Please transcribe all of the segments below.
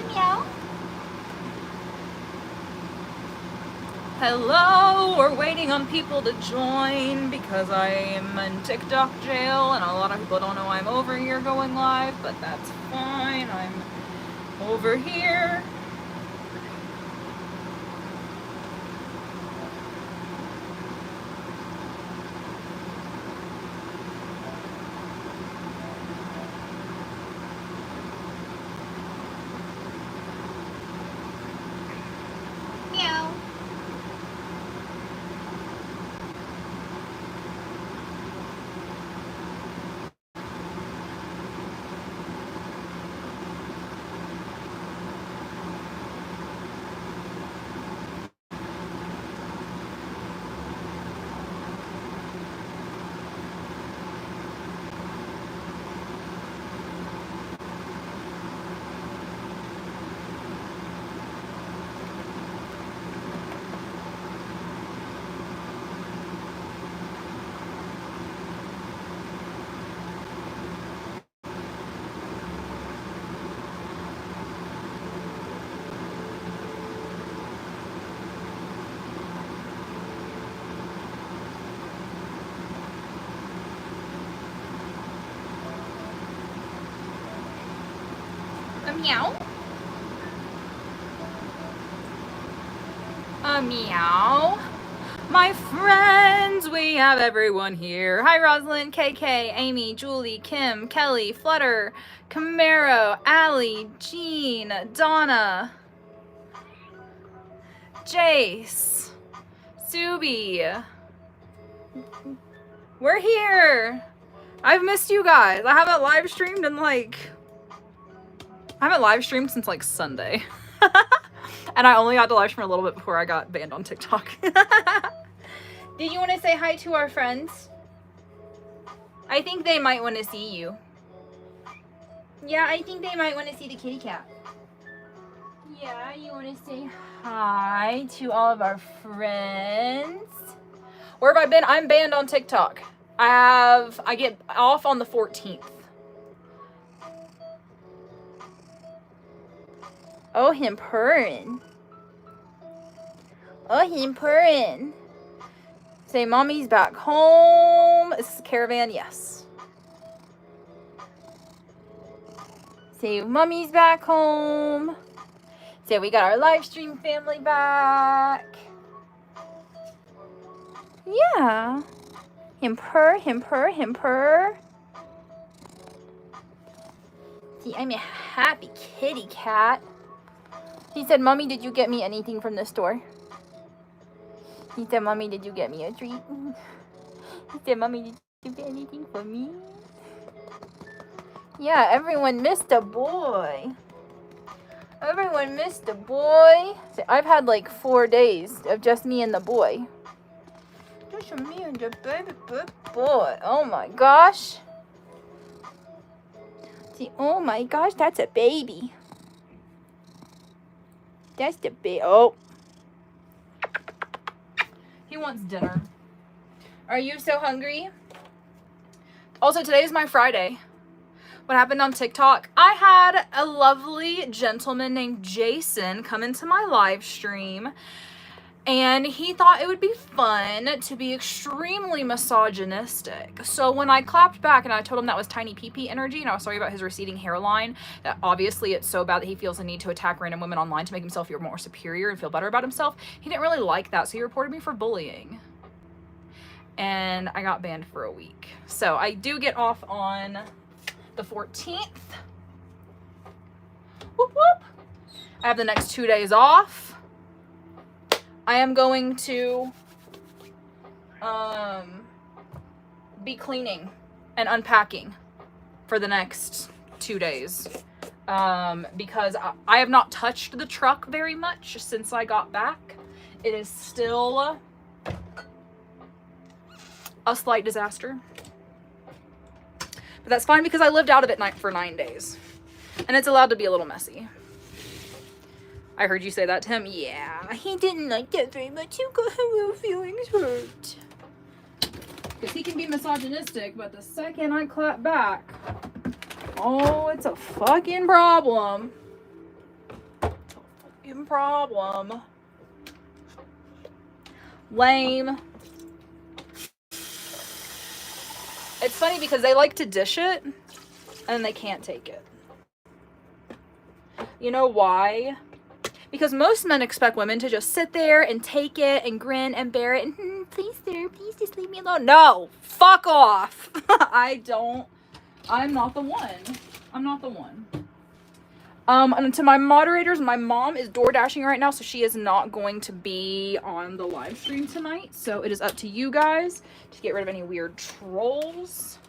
meow. Hello, we're waiting on people to join because I am in TikTok jail and a lot of people don't know I'm over here going live, but that's fine. I'm over here. Meow. A meow. A meow. My friends, we have everyone here. Hi, Rosalind, KK, Amy, Julie, Kim, Kelly, Flutter, Camaro, Allie, Jean, Donna, Jace, Subi. We're here. I've missed you guys. I haven't live streamed in I haven't live streamed since like Sunday. And I only got to live stream a little bit before I got banned on TikTok. Did you want to say hi to our friends? I think they might want to see you. Yeah, I think they might want to see the kitty cat. Yeah, you want to say hi to all of our friends? Where have I been? I'm banned on TikTok. I get off on the 14th. Oh, him purring. Oh, him purring. Say, mommy's back home. Is this a caravan? Yes. Say, mommy's back home. Say, we got our live stream family back. Yeah. Him purr, him purr, him purr. See, I'm a happy kitty cat. He said, Mommy, did you get me anything from the store? He said, Mommy, did you get me a treat? He said, Mommy, did you get anything for me? Yeah, everyone missed a boy. Everyone missed a boy. So I've had like 4 days of just me and the boy. Just me and the baby boy. Oh my gosh. See, oh my gosh, that's a baby. That's the baby. Oh. He wants dinner. Are you so hungry? Also, today is my Friday. What happened on TikTok? I had a lovely gentleman named Jason come into my live stream, and he thought it would be fun to be extremely misogynistic. So when I clapped back and I told him that was tiny pee-pee energy and I was sorry about his receding hairline, that obviously it's so bad that he feels the need to attack random women online to make himself feel more superior and feel better about himself, he didn't really like that, so he reported me for bullying. And I got banned for a week. So I do get off on the 14th. Whoop whoop. I have the next 2 days off. I am going to be cleaning and unpacking for the next 2 days because I have not touched the truck very much since I got back. It is still a slight disaster. But that's fine because I lived out of it for 9 days. And it's allowed to be a little messy. I heard you say that to him. Yeah, he didn't like that very much. He got her little feelings hurt. Because he can be misogynistic, but the second I clap back, oh, it's a fucking problem. fucking problem. Lame. It's funny because they like to dish it and they can't take it. You know why? Because most men expect women to just sit there and take it and grin and bear it and please sir, please just leave me alone. No, fuck off. I'm not the one. I'm not the one. And to my moderators, my mom is door dashing right now, so she is not going to be on the live stream tonight. So it is up to you guys to get rid of any weird trolls.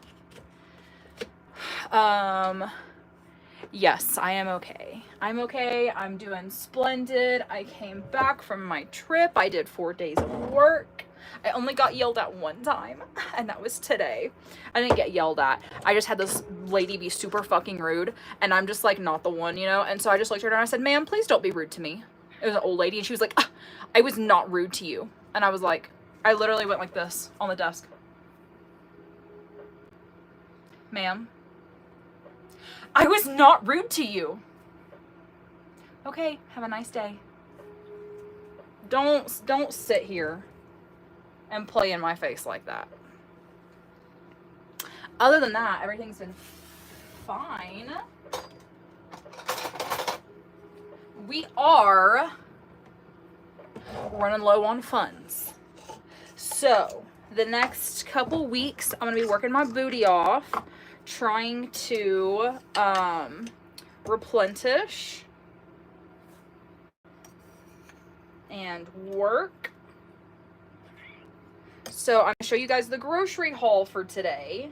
Yes, I am okay. I'm okay. I'm doing splendid. I came back from my trip. I did 4 days of work. I only got yelled at one time, and that was today. I didn't get yelled at. I just had this lady be super fucking rude, and I'm just like not the one, you know? And so I just looked at her and I said, ma'am, please don't be rude to me. It was an old lady, and she was like, I was not rude to you. And I was like, I literally went like this on the desk. Ma'am, I was not rude to you. Okay, have a nice day. Don't sit here and play in my face like that. Other than that, everything's been fine. We are running low on funds. So, the next couple weeks, I'm going to be working my booty off, trying to replenish and work. So I'm going to show you guys the grocery haul for today.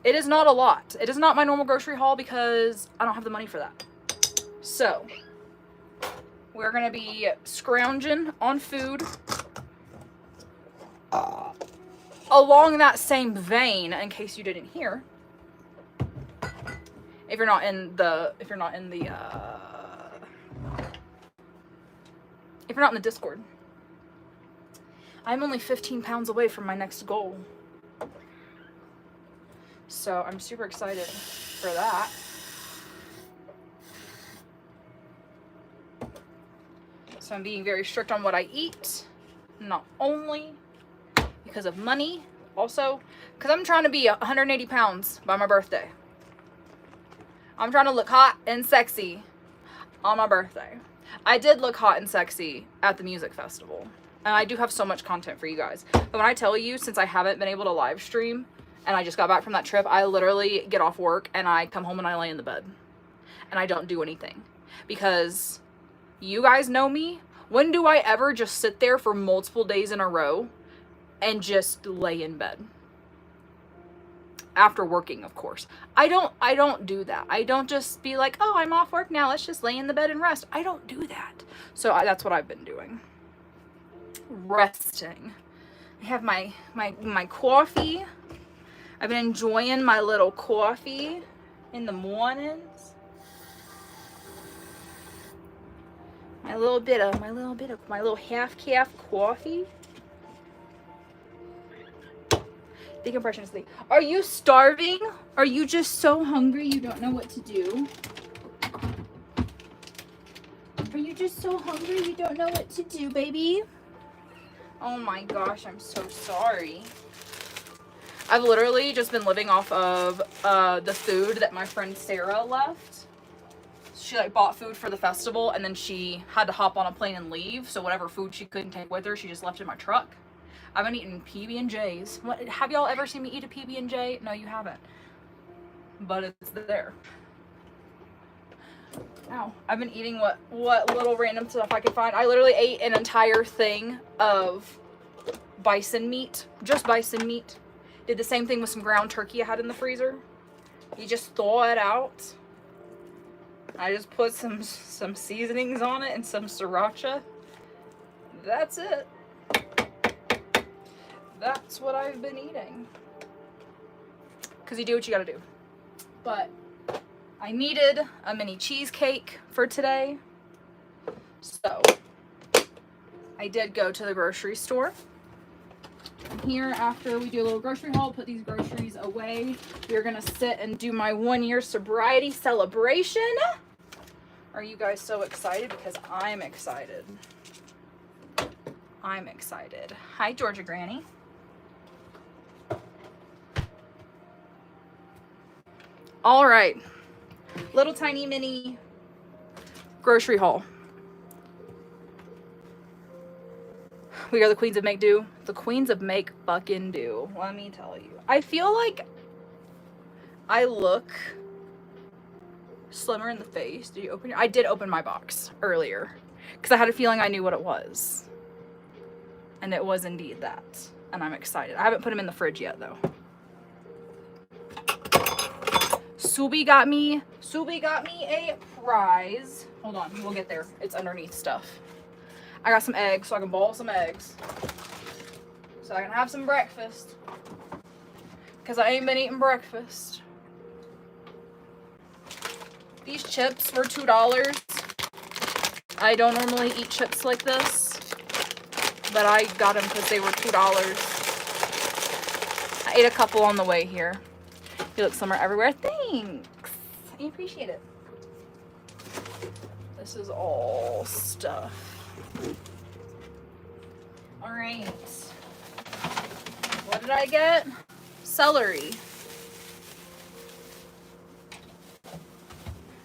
It is not a lot. It is not my normal grocery haul because I don't have the money for that. So we're going to be scrounging on food. Along that same vein, in case you didn't hear, if you're not in the Discord, I'm only 15 pounds away from my next goal. So I'm super excited for that. So I'm being very strict on what I eat, not only because of money, also because I'm trying to be 180 pounds by my birthday. I'm trying to look hot and sexy on my birthday. I did look hot and sexy at the music festival. And I do have so much content for you guys. But when I tell you, since I haven't been able to live stream and I just got back from that trip, I literally get off work and I come home and I lay in the bed. And I don't do anything. Because you guys know me. When do I ever just sit there for multiple days in a row and just lay in bed? After working, of course. I don't do that. I don't just be like, oh, I'm off work now, let's just lay in the bed and rest. I don't do that. So that's what I've been doing. Resting. I have my coffee. I've been enjoying my little coffee in the mornings. My little half calf coffee. Decompression is the thing. Are you starving? Are you just so hungry you don't know what to do? Are you just so hungry you don't know what to do, baby? Oh my gosh, I'm so sorry. I've literally just been living off of the food that my friend Sarah left. She like bought food for the festival and then she had to hop on a plane and leave. So whatever food she couldn't take with her, she just left in my truck. I've been eating PB&Js. What, have y'all ever seen me eat a PB&J? No, you haven't. But it's there. Ow. I've been eating what little random stuff I could find. I literally ate an entire thing of bison meat. Just bison meat. Did the same thing with some ground turkey I had in the freezer. You just thaw it out. I just put some seasonings on it and some sriracha. That's it. That's what I've been eating. Because you do what you gotta do. But I needed a mini cheesecake for today. So I did go to the grocery store. And here, after we do a little grocery haul, put these groceries away. We're gonna sit and do my 1-year sobriety celebration. Are you guys so excited? Because I'm excited. I'm excited. Hi, Georgia Granny. All right. Little tiny mini grocery haul. We are the queens of make do. The queens of make fucking do. Let me tell you. I feel like I look slimmer in the face. Did you open your? I did open my box earlier because I had a feeling I knew what it was. And it was indeed that. And I'm excited. I haven't put them in the fridge yet though. Subi got me a prize. Hold on, we'll get there. It's underneath stuff. I got some eggs so I can boil some eggs. So I can have some breakfast. Because I ain't been eating breakfast. These chips were $2. I don't normally eat chips like this, but I got them because they were $2. I ate a couple on the way here. You look slimmer everywhere. Thanks. I appreciate it. This is all stuff. All right. What did I get? Celery.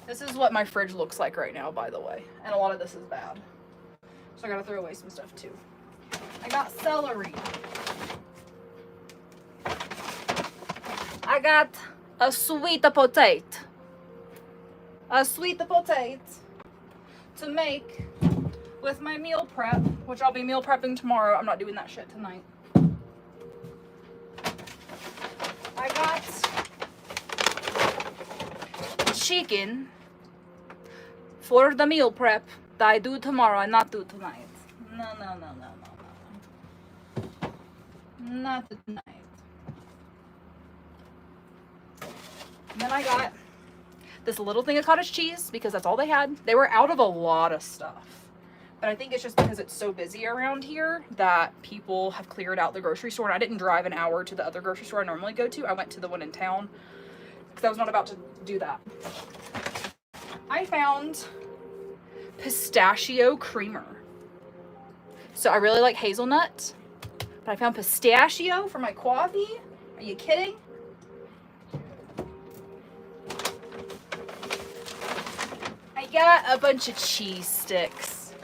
This is what my fridge looks like right now, by the way. And a lot of this is bad. So I gotta throw away some stuff too. I got celery. I got a sweet potato. A sweet potato to make with my meal prep, which I'll be meal prepping tomorrow. I'm not doing that shit tonight. I got chicken for the meal prep that I do tomorrow and not do tonight. No. Not tonight. And then I got this little thing of cottage cheese because that's all they had. They were out of a lot of stuff. But I think it's just because it's so busy around here that people have cleared out the grocery store. And I didn't drive an hour to the other grocery store I normally go to. I went to the one in town because I was not about to do that. I found pistachio creamer. So I really like hazelnut, but I found pistachio for my coffee. Are you kidding? I got a bunch of cheese sticks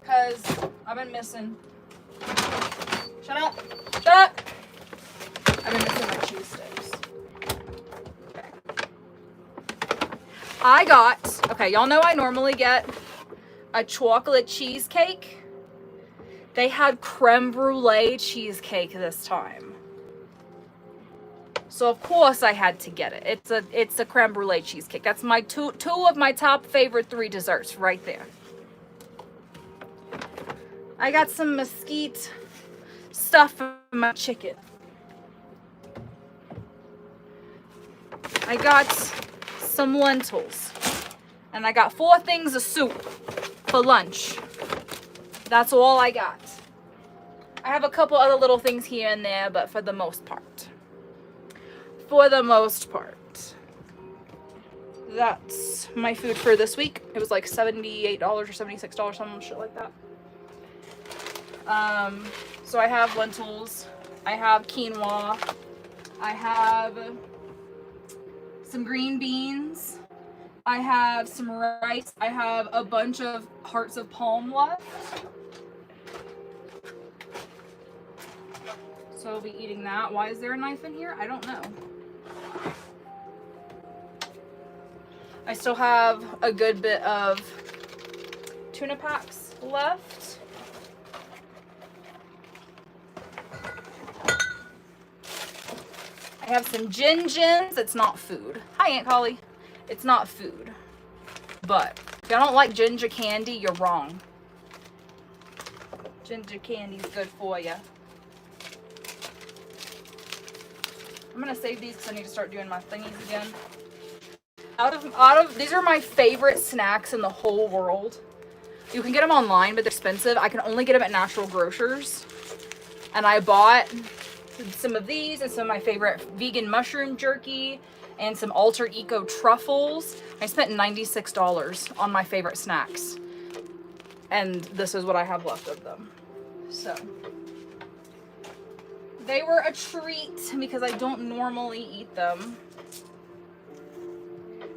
because I've been missing. Shut up. I've been missing my cheese sticks. Okay, y'all know I normally get a chocolate cheesecake. They had creme brulee cheesecake this time. So of course I had to get it. It's a creme brulee cheesecake. That's my two of my top favorite 3 desserts right there. I got some mesquite stuff for my chicken. I got some lentils. And I got 4 things of soup for lunch. That's all I got. I have a couple other little things here and there, but for the most part. That's my food for this week. It was like $78 or $76, some shit like that. So I have lentils. I have quinoa. I have some green beans. I have some rice. I have a bunch of hearts of palm left. So I'll be eating that. Why is there a knife in here? I don't know. I still have a good bit of tuna packs left. I have some gin-gins. It's not food. Hi, Aunt Collie. It's not food. But if y'all don't like ginger candy, you're wrong. Ginger candy's good for you. I'm gonna save these because I need to start doing my thingies again. These are my favorite snacks in the whole world. You can get them online, but they're expensive. I can only get them at Natural Grocers. And I bought some of these and some of my favorite vegan mushroom jerky and some Alter Eco truffles. I spent $96 on my favorite snacks. And this is what I have left of them. So they were a treat because I don't normally eat them.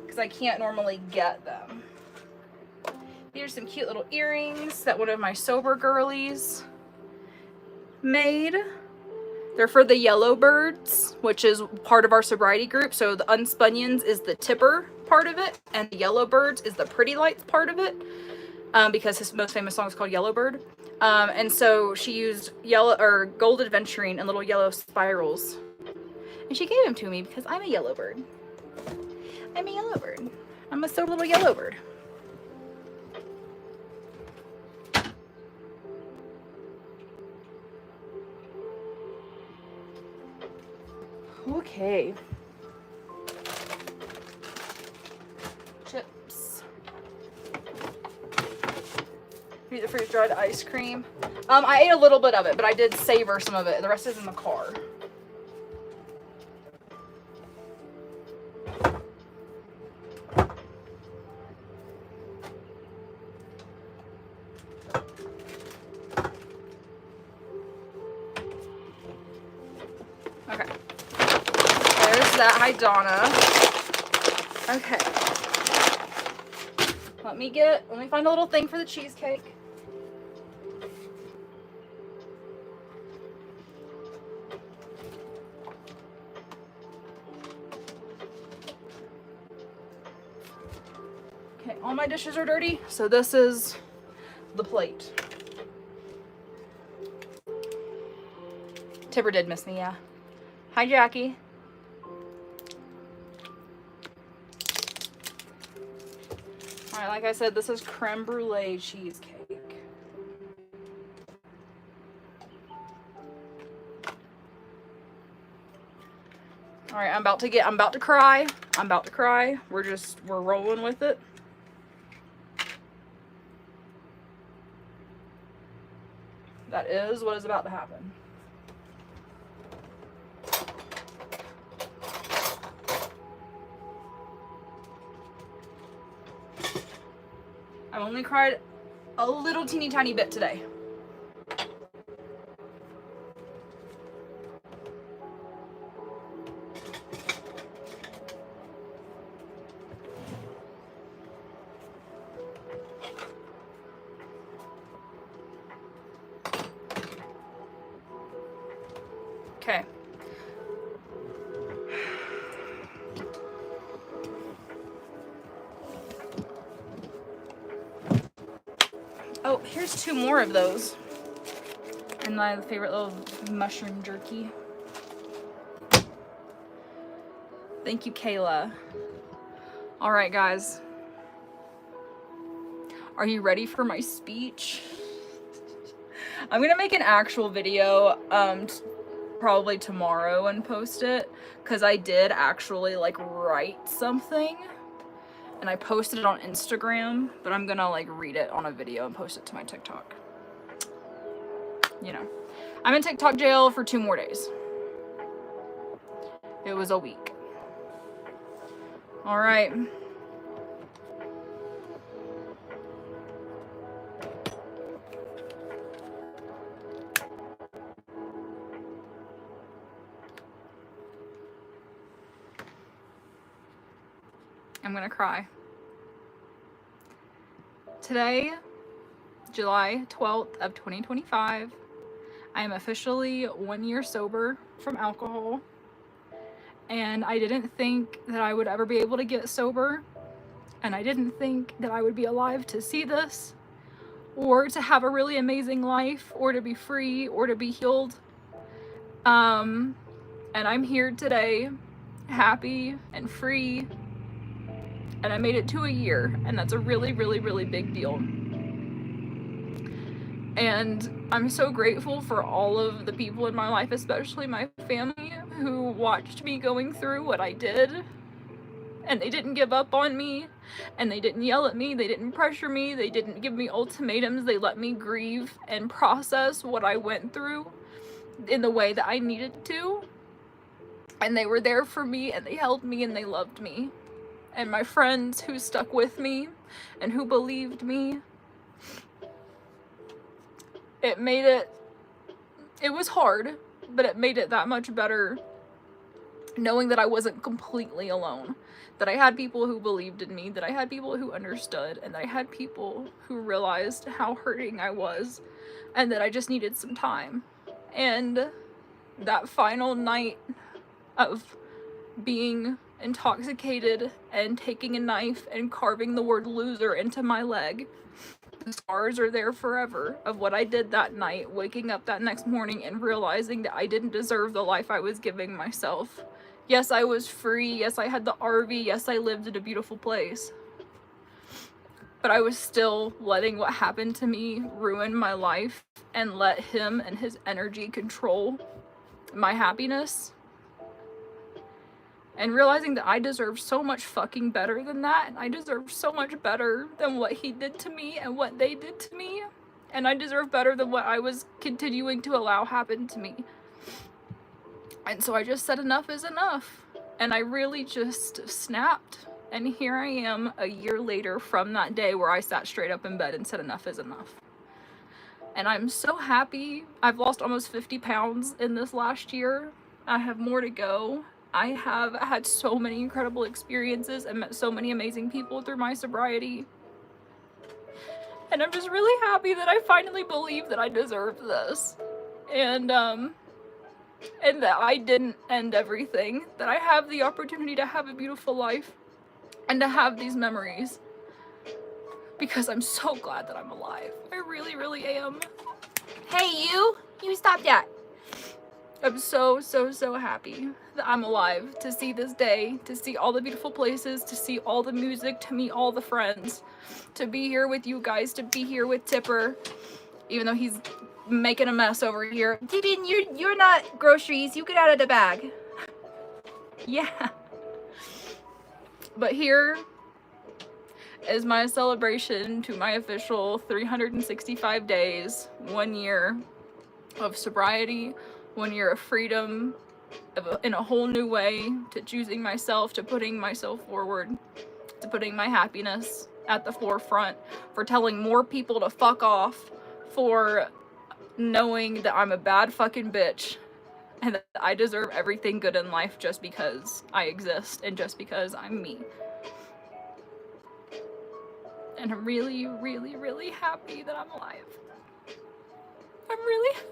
Because I can't normally get them. Here's some cute little earrings that one of my sober girlies made. They're for the yellow birds, which is part of our sobriety group. So the Unspunions is the tipper part of it, and the yellow birds is the pretty lights part of it, because his most famous song is called Yellow Bird. And so she used yellow or gold adventuring and little yellow spirals, and she gave them to me because I'm a yellow bird. I'm a yellow bird. I'm a so little yellow bird. Okay. Chips. The freeze dried ice cream. I ate a little bit of it, but I did savor some of it. The rest is in the car. Okay. There's that. Hi, Donna. Okay. Let me find a little thing for the cheesecake. Okay, all my dishes are dirty, so this is the plate. Tipper did miss me, yeah. Hi, Jackie. Alright, like I said, this is creme brulee cheesecake. Alright, I'm about to cry. We're rolling with it. That is what is about to happen. I only cried a little teeny tiny bit today. Okay. Oh, here's 2 more of those. And my favorite little mushroom jerky. Thank you, Kayla. All right, guys. Are you ready for my speech? I'm gonna make an actual video probably tomorrow and post it, because I did actually like write something and I posted it on Instagram, but I'm gonna like read it on a video and post it to my TikTok. You know, I'm in TikTok jail for 2 more days. It was a week. All right. I'm gonna cry. Today, July 12th of 2025, I am officially 1 year sober from alcohol, and I didn't think that I would ever be able to get sober, and I didn't think that I would be alive to see this, or to have a really amazing life, or to be free, or to be healed. And I'm here today, happy and free, and I made it to a year, and that's a really, really, really big deal. And I'm so grateful for all of the people in my life, especially my family, who watched me going through what I did, and they didn't give up on me, and they didn't yell at me, they didn't pressure me, they didn't give me ultimatums, they let me grieve and process what I went through. in the way that I needed to. And they were there for me, and they held me, and they loved me. And my friends who stuck with me and who believed me, it was hard, but it made it that much better knowing that I wasn't completely alone, that I had people who believed in me, that I had people who understood, and that I had people who realized how hurting I was and that I just needed some time. And that final night of being intoxicated and taking a knife and carving the word loser into my leg, the scars are there forever of what I did that night, waking up that next morning and realizing that I didn't deserve the life I was giving myself. Yes, I was free. Yes, I had the RV. Yes, I lived in a beautiful place. But I was still letting what happened to me ruin my life and let him and his energy control my happiness. And realizing that I deserve so much fucking better than that, and I deserve so much better than what he did to me and what they did to me, and I deserve better than what I was continuing to allow happen to me. And so I just said enough is enough, and I really just snapped. And here I am a year later from that day where I sat straight up in bed and said enough is enough. And I'm so happy. I've lost almost 50 pounds in this last year. I have more to go. I have had so many incredible experiences and met so many amazing people through my sobriety. And I'm just really happy that I finally believe that I deserve this. And that I didn't end everything. That I have the opportunity to have a beautiful life and to have these memories. Because I'm so glad that I'm alive. I really, really am. Hey, you stop that. I'm so happy that I'm alive to see this day, to see all the beautiful places, to see all the music, to meet all the friends, to be here with you guys, to be here with Tipper, even though he's making a mess over here. Tippin, you're not groceries. You get out of the bag. Yeah. But here is my celebration to my official 365 days, 1 year of sobriety, 1 year of freedom, in a whole new way, to choosing myself, to putting myself forward, to putting my happiness at the forefront, for telling more people to fuck off, for knowing that I'm a bad fucking bitch and that I deserve everything good in life just because I exist and just because I'm me. And I'm really, really, really happy that I'm alive. I'm really happy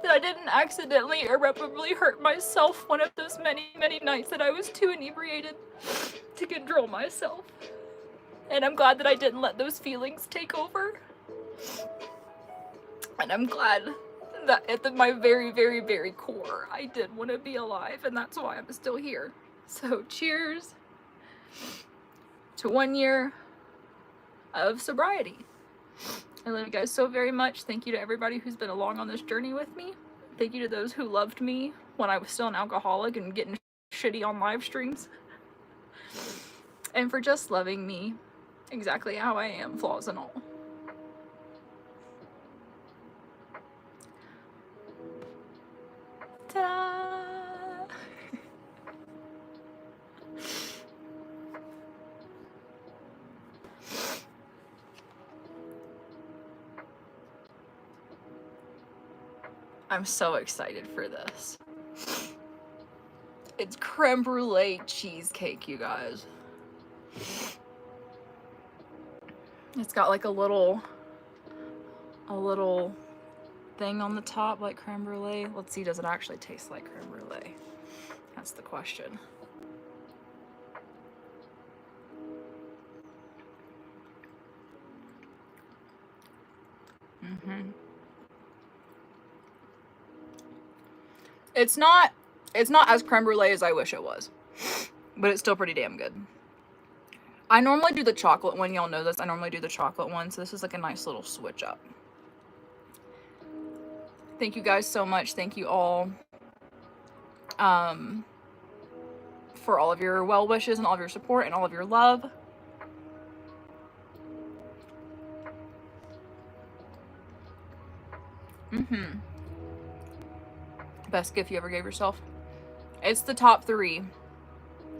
that I didn't accidentally, irreparably hurt myself one of those many, many nights that I was too inebriated to control myself. And I'm glad that I didn't let those feelings take over. And I'm glad that at my very, very, very core, I did want to be alive, and that's why I'm still here. So cheers to 1 year of sobriety. I love you guys so very much. Thank you to everybody who's been along on this journey with me. Thank you to those who loved me when I was still an alcoholic and getting shitty on live streams. And for just loving me exactly how I am, flaws and all. Ta-da! I'm so excited for this. It's creme brulee cheesecake, you guys. It's got like a little thing on the top like creme brulee. Let's see, does it actually taste like creme brulee? That's the question. It's not as creme brulee as I wish it was, but it's still pretty damn good. I normally do the chocolate one. Y'all know this. I normally do the chocolate one, so this is like a nice little switch up. Thank you guys so much. Thank you all for all of your well wishes and all of your support and all of your love. Best gift you ever gave yourself? It's the top 3.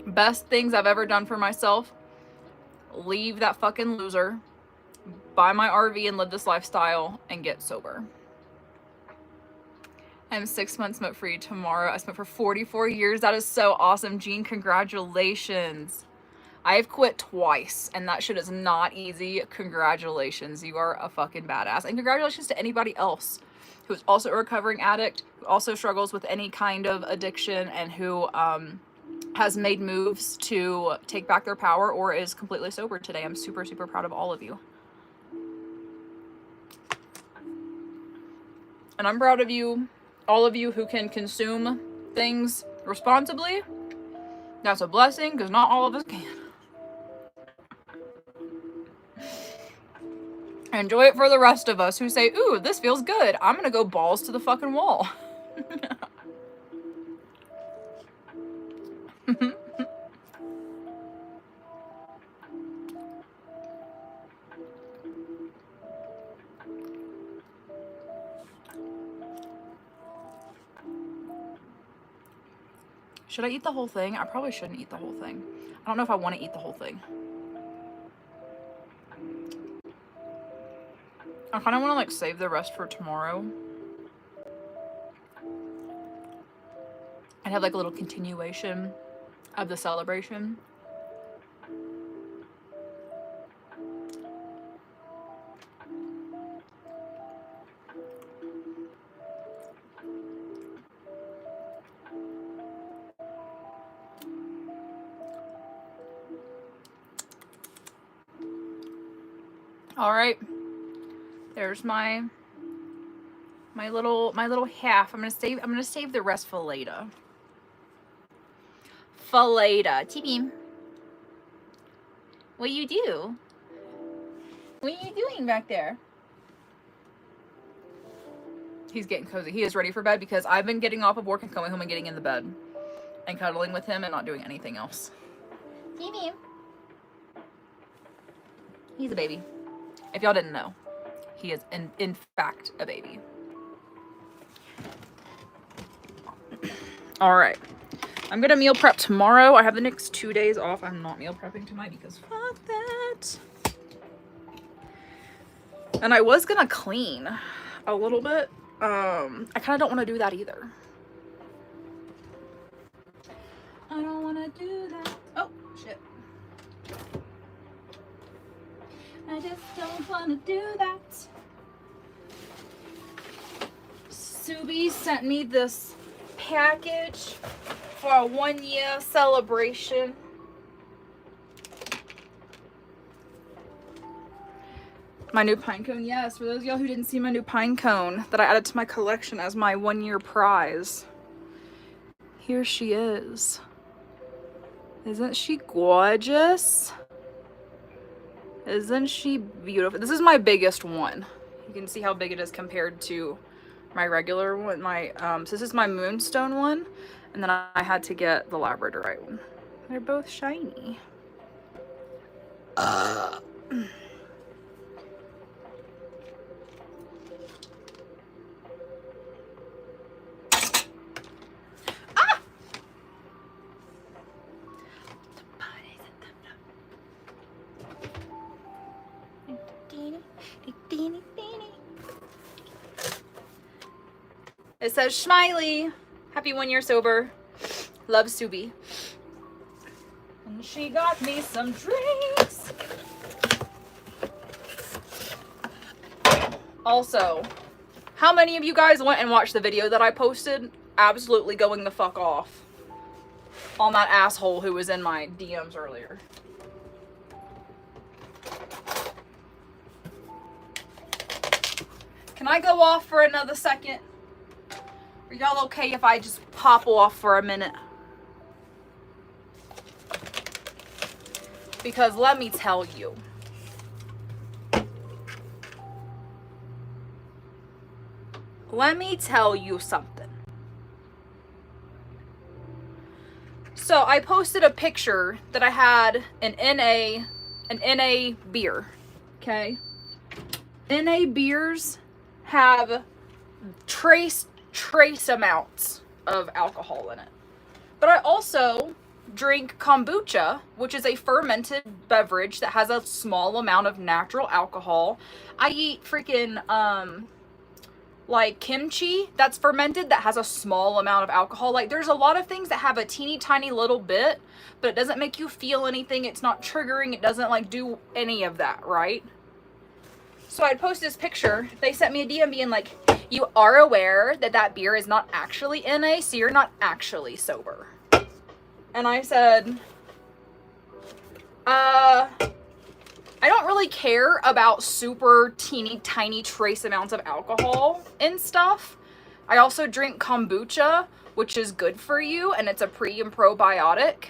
Best things I've ever done for myself. Leave that fucking loser. Buy my RV and live this lifestyle and get sober. I'm 6 months smoke free tomorrow. I smoked for 44 years. That is so awesome, Jean. Congratulations. I have quit twice, and that shit is not easy. Congratulations. You are a fucking badass. And congratulations to anybody else who's also a recovering addict, who also struggles with any kind of addiction, and who has made moves to take back their power or is completely sober today. I'm super, super proud of all of you. And I'm proud of you, all of you who can consume things responsibly. That's a blessing, because not all of us can. Enjoy it for the rest of us who say, ooh, this feels good. I'm gonna go balls to the fucking wall. Should I eat the whole thing? I probably shouldn't eat the whole thing. I don't know if I want to eat the whole thing. I kind of want to like save the rest for tomorrow. And have like a little continuation of the celebration. All right. There's my little half. I'm gonna save the rest for later. For later. T-Beam. What you do? What are you doing back there? He's getting cozy. He is ready for bed because I've been getting off of work and coming home and getting in the bed and cuddling with him and not doing anything else. T-Beam. He's a baby. If y'all didn't know, he is in fact a baby. All right. I'm gonna meal prep tomorrow. I have the next 2 days off. I'm not meal prepping tonight because fuck that. And I was gonna clean a little bit. I kind of don't want to do that either. I don't want to do that. Oh, shit. I just don't want to do that. Subi sent me this package for a 1-year celebration. My new pine cone, yes. For those of y'all who didn't see my new pine cone that I added to my collection as my 1-year prize. Here she is. Isn't she gorgeous? Isn't she beautiful? This is my biggest one. You can see how big it is compared to my regular one. So this is my moonstone one. And then I had to get the labradorite one. They're both shiny. It says, Smiley, happy 1 year sober. Love, Subi. And she got me some drinks. Also, how many of you guys went and watched the video that I posted? Absolutely going the fuck off on that asshole who was in my DMs earlier. Can I go off for another second? Are y'all okay if I just pop off for a minute? Because let me tell you. Let me tell you something. So I posted a picture that I had an NA beer. Okay? NA beers have trace amounts of alcohol in it. But I also drink kombucha, which is a fermented beverage that has a small amount of natural alcohol. I eat freaking like kimchi that's fermented that has a small amount of alcohol. Like there's a lot of things that have a teeny tiny little bit, but it doesn't make you feel anything. It's not triggering. It doesn't like do any of that, right? So I'd post this picture. They sent me a DM being like, you are aware that that beer is not actually NA, so you're not actually sober. And I said, I don't really care about super teeny tiny trace amounts of alcohol and stuff. I also drink kombucha, which is good for you, and it's a pre and probiotic.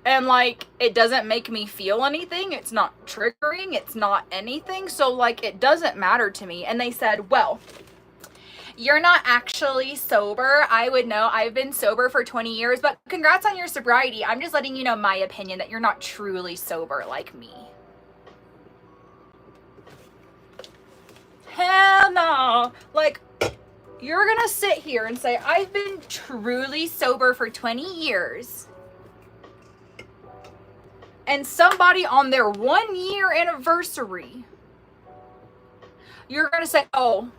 And like, it doesn't make me feel anything. It's not triggering. It's not anything. So like, it doesn't matter to me. And they said, well, you're not actually sober. I would know. I've been sober for 20 years, but congrats on your sobriety. I'm just letting you know my opinion that you're not truly sober like me. Hell no. Like, you're gonna sit here and say, I've been truly sober for 20 years. And somebody on their 1 year anniversary, you're gonna say, oh,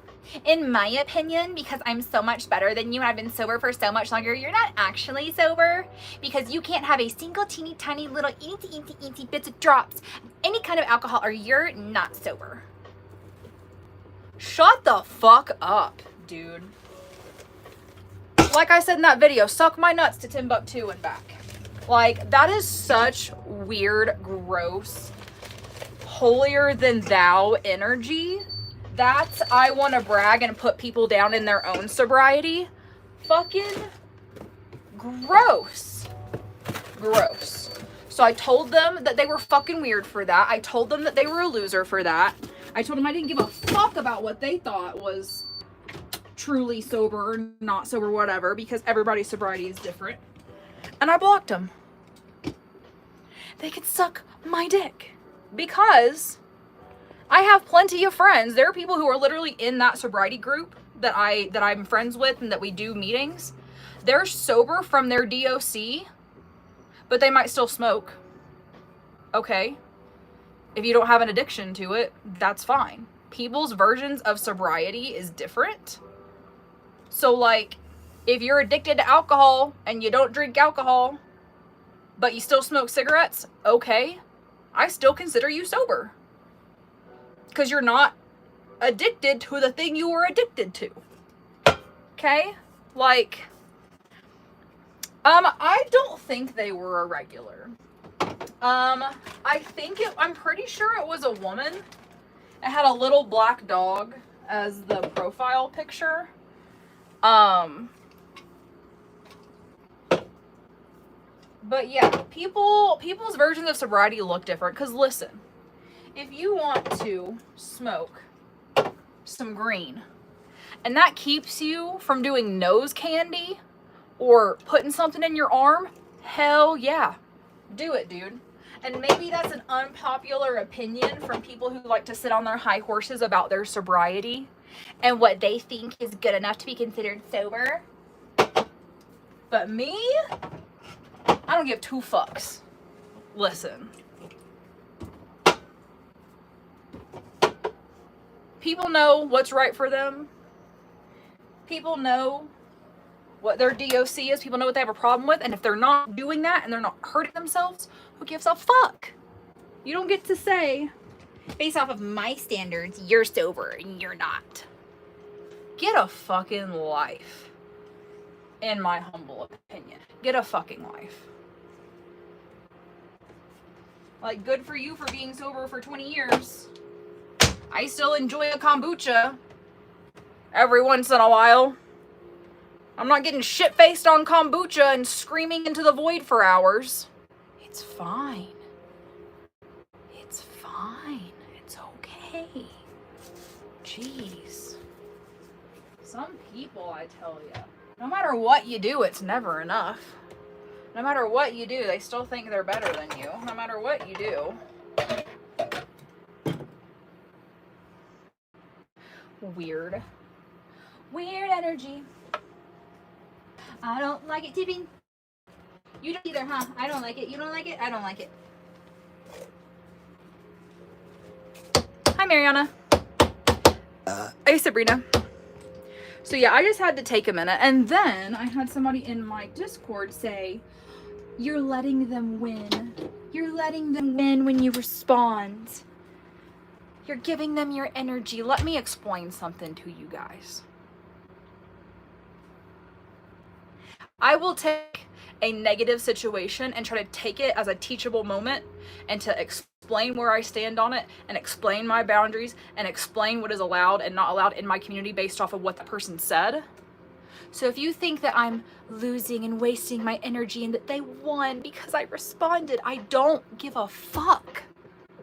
in my opinion, because I'm so much better than you and I've been sober for so much longer, you're not actually sober because you can't have a single teeny tiny little eensy bits of drops of any kind of alcohol or you're not sober. Shut the fuck up, dude. Like I said in that video, suck my nuts to Timbuktu and back. Like, that is such weird, gross, holier than thou energy. That's, I want to brag and put people down in their own sobriety. Fucking gross. Gross. So I told them that they were fucking weird for that. I told them that they were a loser for that. I told them I didn't give a fuck about what they thought was truly sober or not sober, whatever, because everybody's sobriety is different. And I blocked them. They could suck my dick because I have plenty of friends. There are people who are literally in that sobriety group that I'm friends with and that we do meetings. They're sober from their DOC, but they might still smoke. Okay. If you don't have an addiction to it, that's fine. People's versions of sobriety is different. So like, if you're addicted to alcohol and you don't drink alcohol, but you still smoke cigarettes, okay, I still consider you sober. Because you're not addicted to the thing you were addicted to. Okay? Like, I don't think they were a regular. I'm pretty sure it was a woman. It had a little black dog as the profile picture. But yeah, people's versions of sobriety look different. Because listen, if you want to smoke some green and that keeps you from doing nose candy or putting something in your arm, hell yeah, do it, dude. And maybe that's an unpopular opinion from people who like to sit on their high horses about their sobriety and what they think is good enough to be considered sober. But me, I don't give two fucks. Listen. People know what's right for them. People know what their DOC is. People know what they have a problem with. And if they're not doing that and they're not hurting themselves, who gives a fuck? You don't get to say, based off of my standards, you're sober and you're not. Get a fucking life. In my humble opinion. Get a fucking life. Like, good for you for being sober for 20 years. I still enjoy a kombucha every once in a while. I'm not getting shit-faced on kombucha and screaming into the void for hours. It's fine. It's fine. It's okay. Jeez. Some people, I tell ya, no matter what you do, it's never enough. No matter what you do, they still think they're better than you. No matter what you do. Weird. Weird energy. I don't like it tipping. You don't either, huh? I don't like it. You don't like it? I don't like it. Hi, Mariana. Hey, Sabrina. So yeah, I just had to take a minute. And then I had somebody in my Discord say, you're letting them win. You're letting them win when you respond. You're giving them your energy. Let me explain something to you guys. I will take a negative situation and try to take it as a teachable moment and to explain where I stand on it and explain my boundaries and explain what is allowed and not allowed in my community based off of what the person said. So if you think that I'm losing and wasting my energy and that they won because I responded, I don't give a fuck.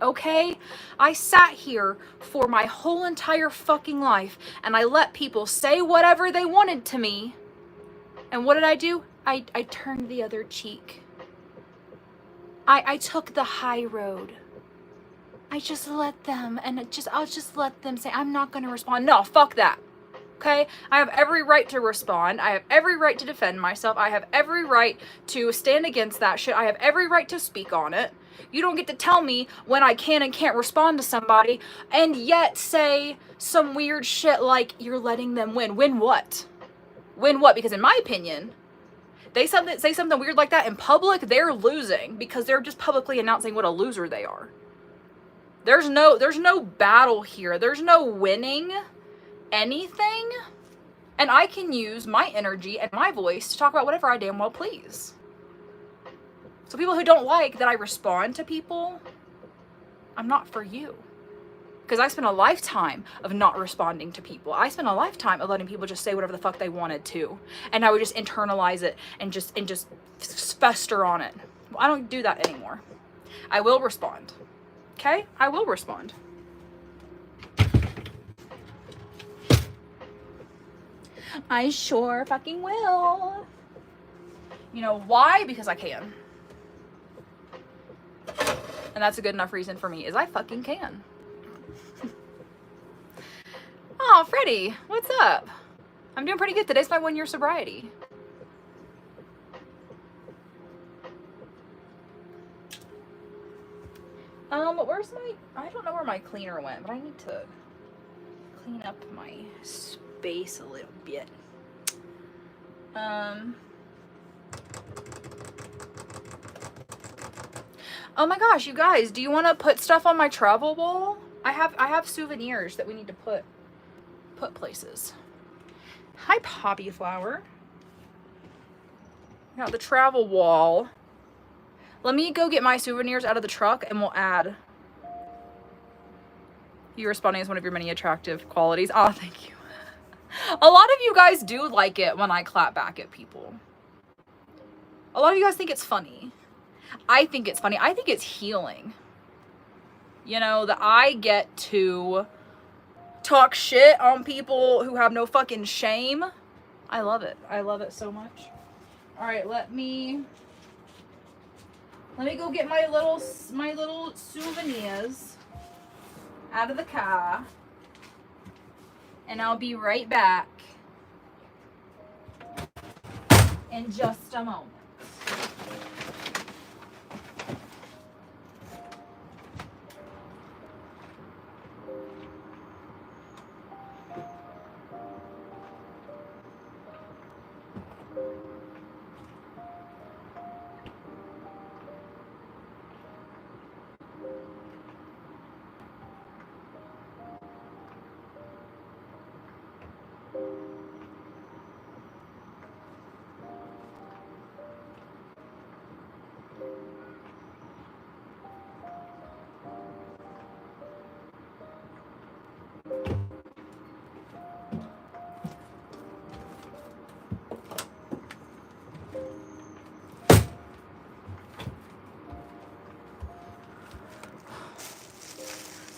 Okay? I sat here for my whole entire fucking life and I let people say whatever they wanted to me. And what did I do? I turned the other cheek. I took the high road. I just let them, and I'll just let them say, I'm not gonna respond. No, fuck that. Okay? I have every right to respond. I have every right to defend myself. I have every right to stand against that shit. I have every right to speak on it. You don't get to tell me when I can and can't respond to somebody and yet say some weird shit like you're letting them win. Win what? Win what? Because in my opinion, they say something weird like that in public, they're losing because they're just publicly announcing what a loser they are. There's no battle here. There's no winning anything. And I can use my energy and my voice to talk about whatever I damn well please. So people who don't like that I respond to people, I'm not for you. Because I spent a lifetime of not responding to people. I spent a lifetime of letting people just say whatever the fuck they wanted to. And I would just internalize it and just fester on it. Well, I don't do that anymore. I will respond. Okay? I will respond. I sure fucking will. You know why? Because I can. And that's a good enough reason for me, is I fucking can. Oh, Freddie, what's up? I'm doing pretty good. Today's my 1 year sobriety. Where's my, I don't know where my cleaner went, but I need to clean up my space a little bit. Oh my gosh, you guys, do you want to put stuff on my travel wall? I have souvenirs that we need to put places. Hi, Poppy Flower. Got the travel wall. Let me go get my souvenirs out of the truck and we'll add. You responding is one of your many attractive qualities. Oh, thank you. A lot of you guys do like it when I clap back at people. A lot of you guys think it's funny. I think it's funny. I think it's healing. You know, that I get to talk shit on people who have no fucking shame. I love it. I love it so much. All right, let me go get my little souvenirs out of the car, and I'll be right back in just a moment.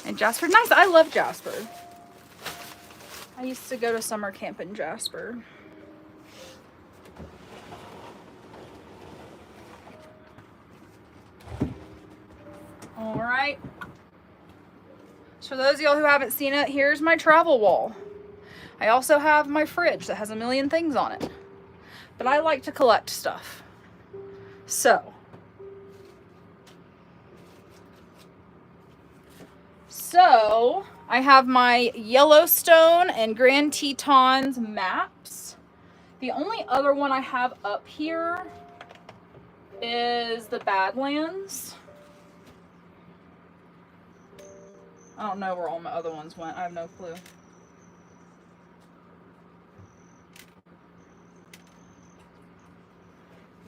And Jasper, nice. I love Jasper. I used to go to summer camp in Jasper. All right. So for those of y'all who haven't seen it, here's my travel wall. I also have my fridge that has a million things on it. But I like to collect stuff. So I have my Yellowstone and Grand Tetons maps. The only other one I have up here is the Badlands. I don't know where all my other ones went. I have no clue.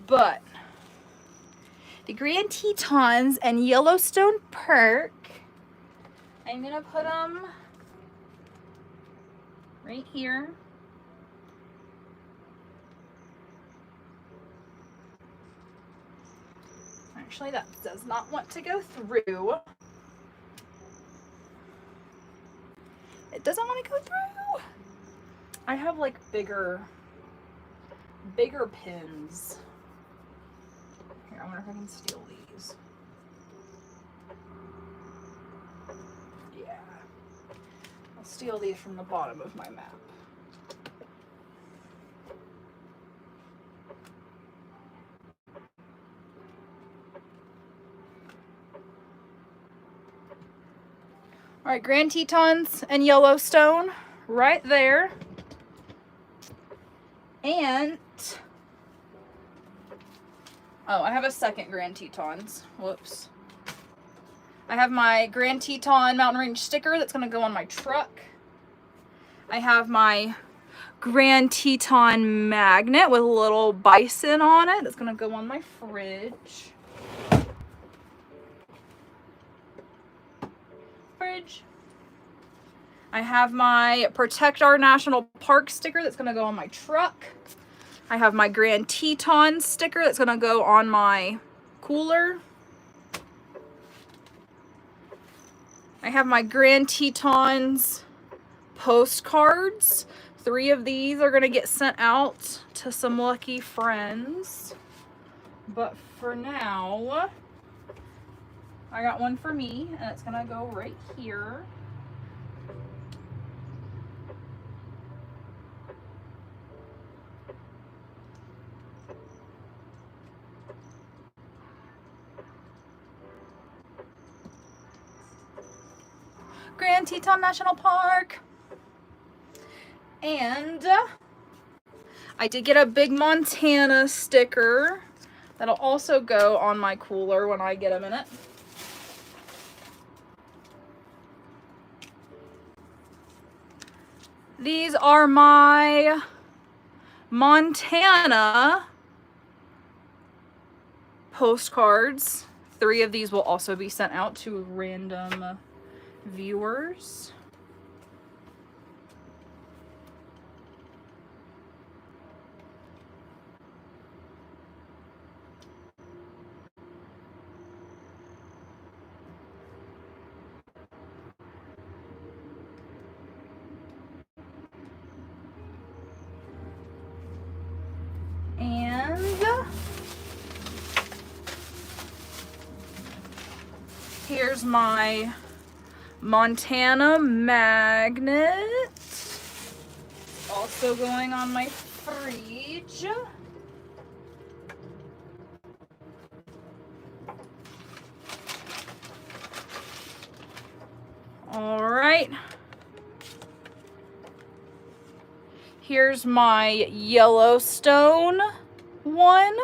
But the Grand Tetons and Yellowstone Park, I'm gonna put them right here. Actually, that does not want to go through. It doesn't want to go through. I have like bigger pins. Here, I wonder if I can steal these. Yeah. I'll steal these from the bottom of my map. All right, Grand Tetons and Yellowstone right there. And, oh, I have a second Grand Tetons. Whoops. I have my Grand Teton Mountain Range sticker that's going to go on my truck. I have my Grand Teton magnet with a little bison on it that's going to go on my fridge. I have my Protect Our National Park sticker that's going to go on my truck. I have my Grand Teton sticker that's going to go on my cooler. I have my Grand Tetons postcards. 3 of these are going to get sent out to some lucky friends. But for now, I got one for me, and it's going to go right here. Grand Teton National Park. And I did get a big Montana sticker that'll also go on my cooler when I get a minute. These are my Montana postcards. 3 of these will also be sent out to random viewers. And here's my Montana magnet, also going on my fridge. All right. Here's my Yellowstone one.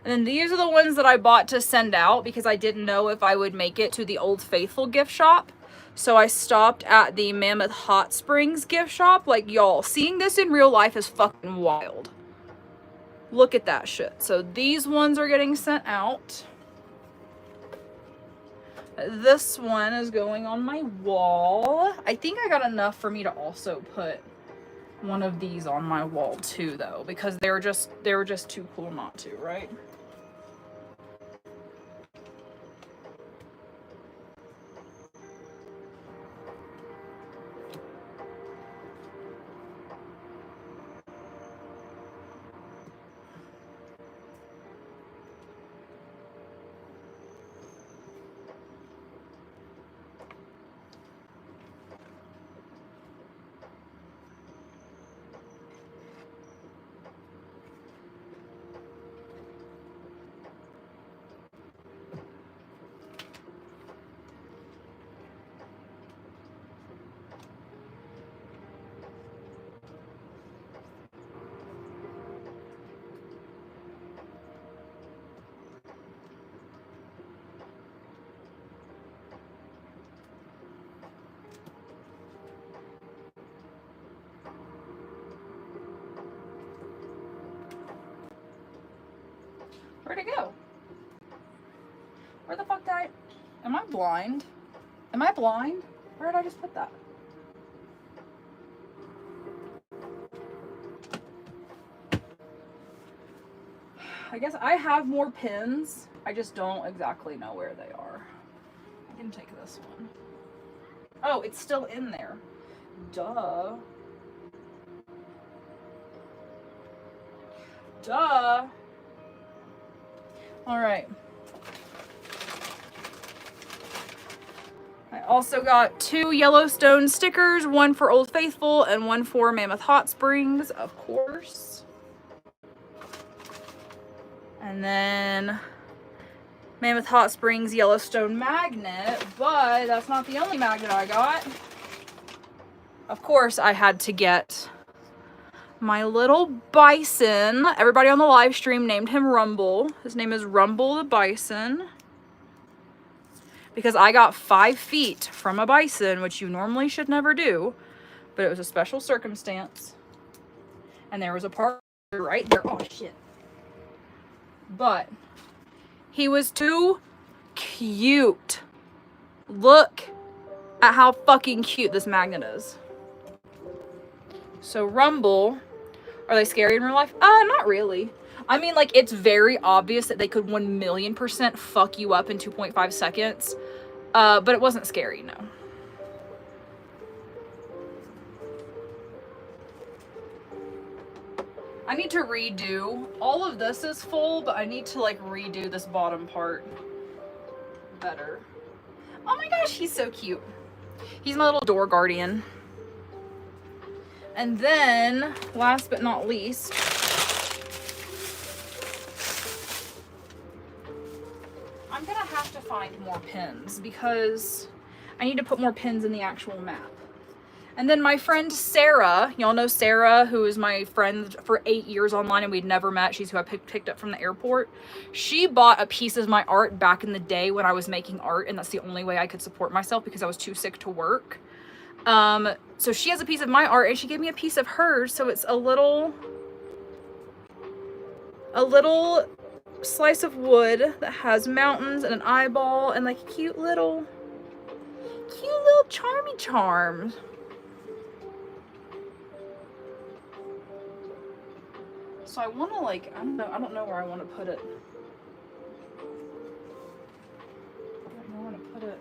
And then these are the ones that I bought to send out because I didn't know if I would make it to the Old Faithful gift shop. So I stopped at the Mammoth Hot Springs gift shop. Like, y'all, seeing this in real life is fucking wild. Look at that shit. So these ones are getting sent out. This one is going on my wall. I think I got enough for me to also put one of these on my wall too, though, because they were just too cool not to, right? Where'd it go? Where the fuck did I... Am I blind? Am I blind? Where did I just put that? I guess I have more pins. I just don't exactly know where they are. I can take this one. Oh, it's still in there. Duh. Duh. All right. I also got 2 Yellowstone stickers, one for Old Faithful and one for Mammoth Hot Springs, of course. And then Mammoth Hot Springs Yellowstone magnet, but that's not the only magnet I got. Of course, I had to get my little bison. Everybody on the live stream named him Rumble. His name is Rumble the Bison. Because I got 5 feet from a bison, which you normally should never do, but it was a special circumstance. And there was a part right there. Oh, shit. But he was too cute. Look at how fucking cute this magnet is. So Rumble, are they scary in real life? Not really. I mean, like, it's very obvious that they could 1,000,000% fuck you up in 2.5 seconds. But it wasn't scary, no. I need to redo. All of this is full, but I need to, like, redo this bottom part better. Oh my gosh, he's so cute. He's my little door guardian. And then, last but not least, I'm gonna have to find more pins because I need to put more pins in the actual map. And then my friend Sarah, y'all know Sarah, who is my friend for 8 years online and we'd never met. She's who I picked up from the airport. She bought a piece of my art back in the day when I was making art, and that's the only way I could support myself because I was too sick to work. So she has a piece of my art and she gave me a piece of hers. So it's a little slice of wood that has mountains and an eyeball and like cute little charmy charms. So I want to, like, I don't know where I want to put it. I don't know where to put it.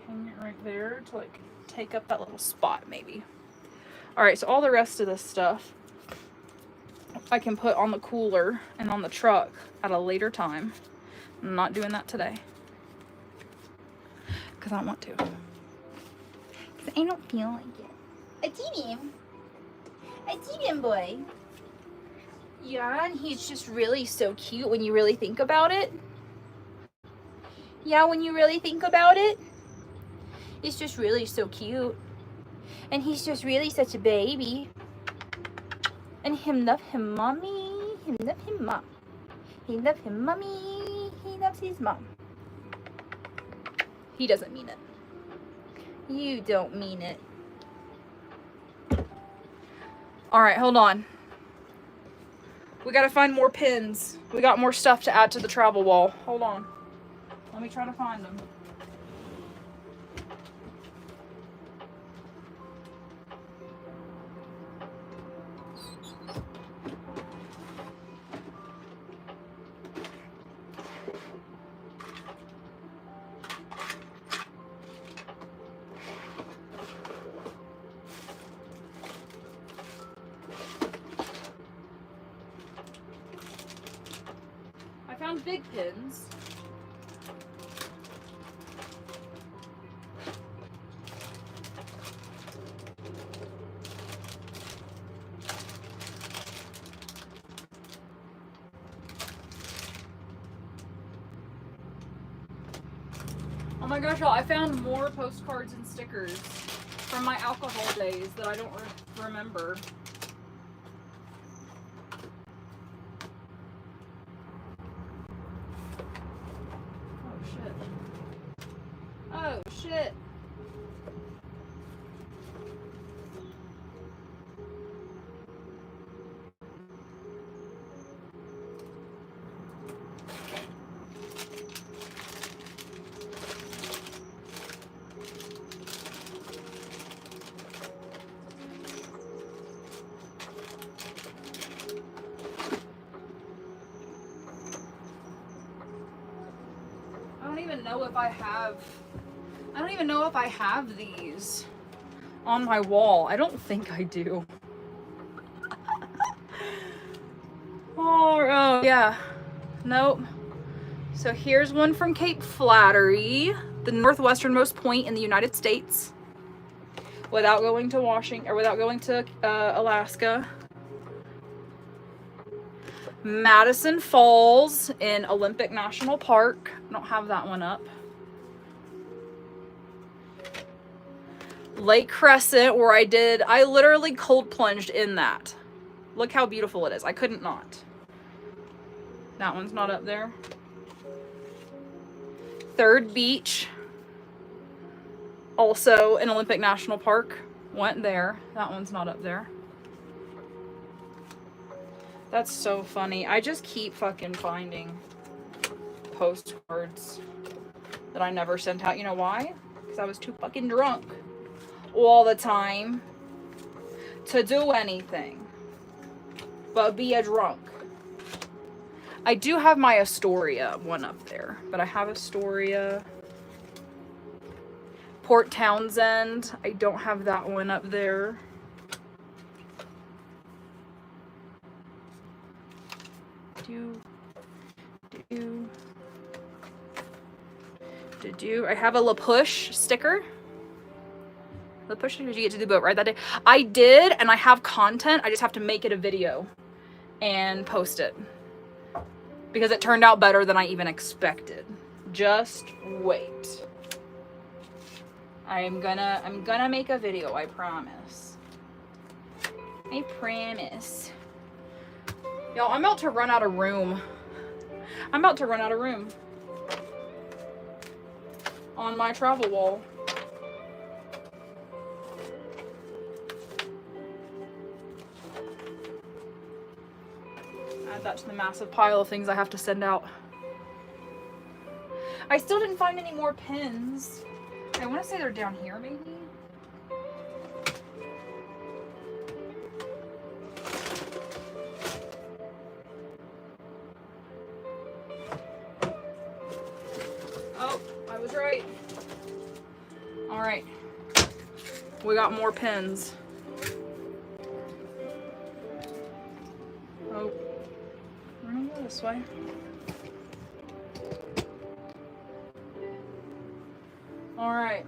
Hang it right there to, like, take up that little spot maybe. All right, so all the rest of this stuff I can put on the cooler and on the truck at a later time. I'm not doing that today because I don't want to. Because I don't feel like it. I did him, boy. Yeah, and he's just really so cute when you really think about it. Yeah, when you really think about it. It's just really so cute. And he's just really such a baby. And him love him mommy. Him love him mom. He love him mommy. He loves his mom. He doesn't mean it. You don't mean it. Alright, hold on. We gotta find more pins. We got more stuff to add to the travel wall. Hold on. Let me try to find them. I found big pins. Oh my gosh, y'all, I found more postcards and stickers from my alcohol days that I don't remember. Oh shit. Oh, shit. I don't even know if I have these on my wall. I don't think I do. Oh, yeah. Nope. So here's one from Cape Flattery, the northwesternmost point in the United States, without going to Alaska. Madison Falls in Olympic National Park. I don't have that one up. Lake Crescent, where I literally cold plunged in that. Look how beautiful it is. I couldn't not. That one's not up there. Third Beach, also in Olympic National Park. Went there. That one's not up there. That's so funny. I just keep fucking finding postcards that I never sent out. You know why? Because I was too fucking drunk all the time to do anything but be a drunk. I do have my Astoria one up there, but I have Astoria. Port Townsend, I don't have that one up there. I have a La Push sticker. La Push, did you get to the boat ride that day? I did, and I have content. I just have to make it a video and post it because it turned out better than I even expected. Just wait. I'm gonna make a video, I promise. I promise. Y'all, I'm about to run out of room. On my travel wall. Add that to the massive pile of things I have to send out. I still didn't find any more pins. I want to say they're down here, maybe. Oh, I was right. All right. We got more pins. Oh, we're gonna go this way. All right.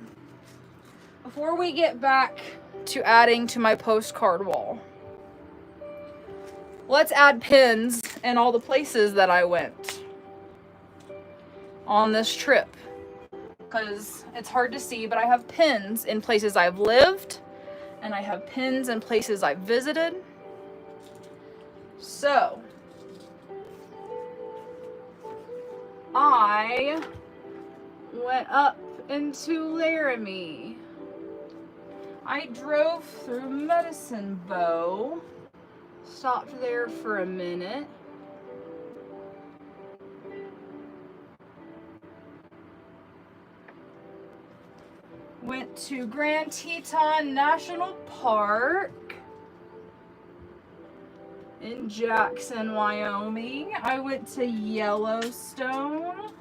Before we get back to adding to my postcard wall, let's add pins in all the places that I went on this trip. Because it's hard to see, but I have pins in places I've lived, and I have pins in places I've visited. So, I went up into Laramie. I drove through Medicine Bow, stopped there for a minute. Went to Grand Teton National Park in Jackson, Wyoming. I went to Yellowstone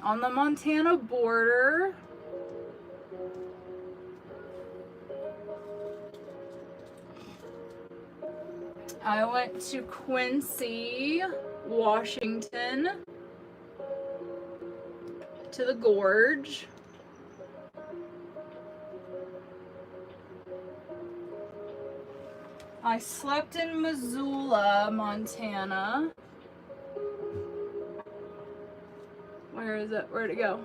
on the Montana border. I went to Quincy, Washington, to the gorge. I slept in Missoula, Montana. Where is it? Where'd it go?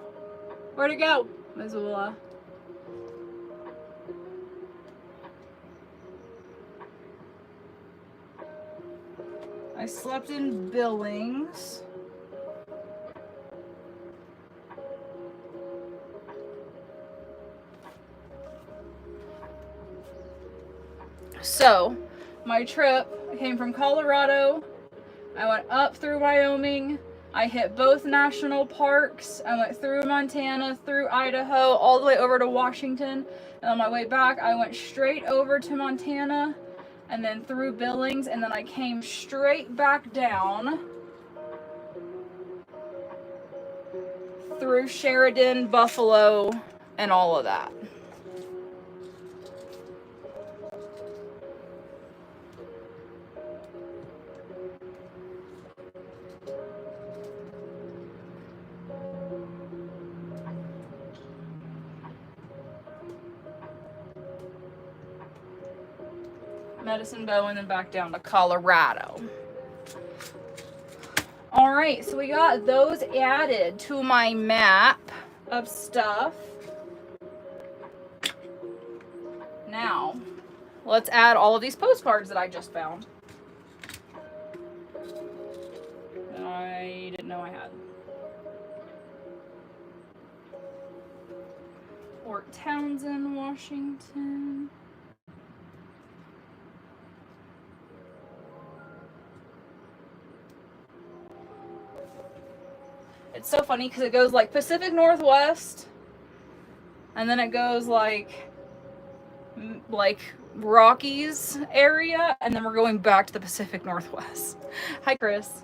Where'd it go? Missoula. I slept in Billings. So, my trip, I came from Colorado, I went up through Wyoming, I hit both national parks, I went through Montana, through Idaho, all the way over to Washington, and on my way back, I went straight over to Montana, and then through Billings, and then I came straight back down through Sheridan, Buffalo, and all of that. Medicine Bow, and then back down to Colorado. All right, so we got those added to my map of stuff. Now, let's add all of these postcards that I just found. That I didn't know I had. Fort Townsend, Washington. It's so funny because it goes like Pacific Northwest, and then it goes like Rockies area, and then we're going back to the Pacific Northwest. Hi, Chris.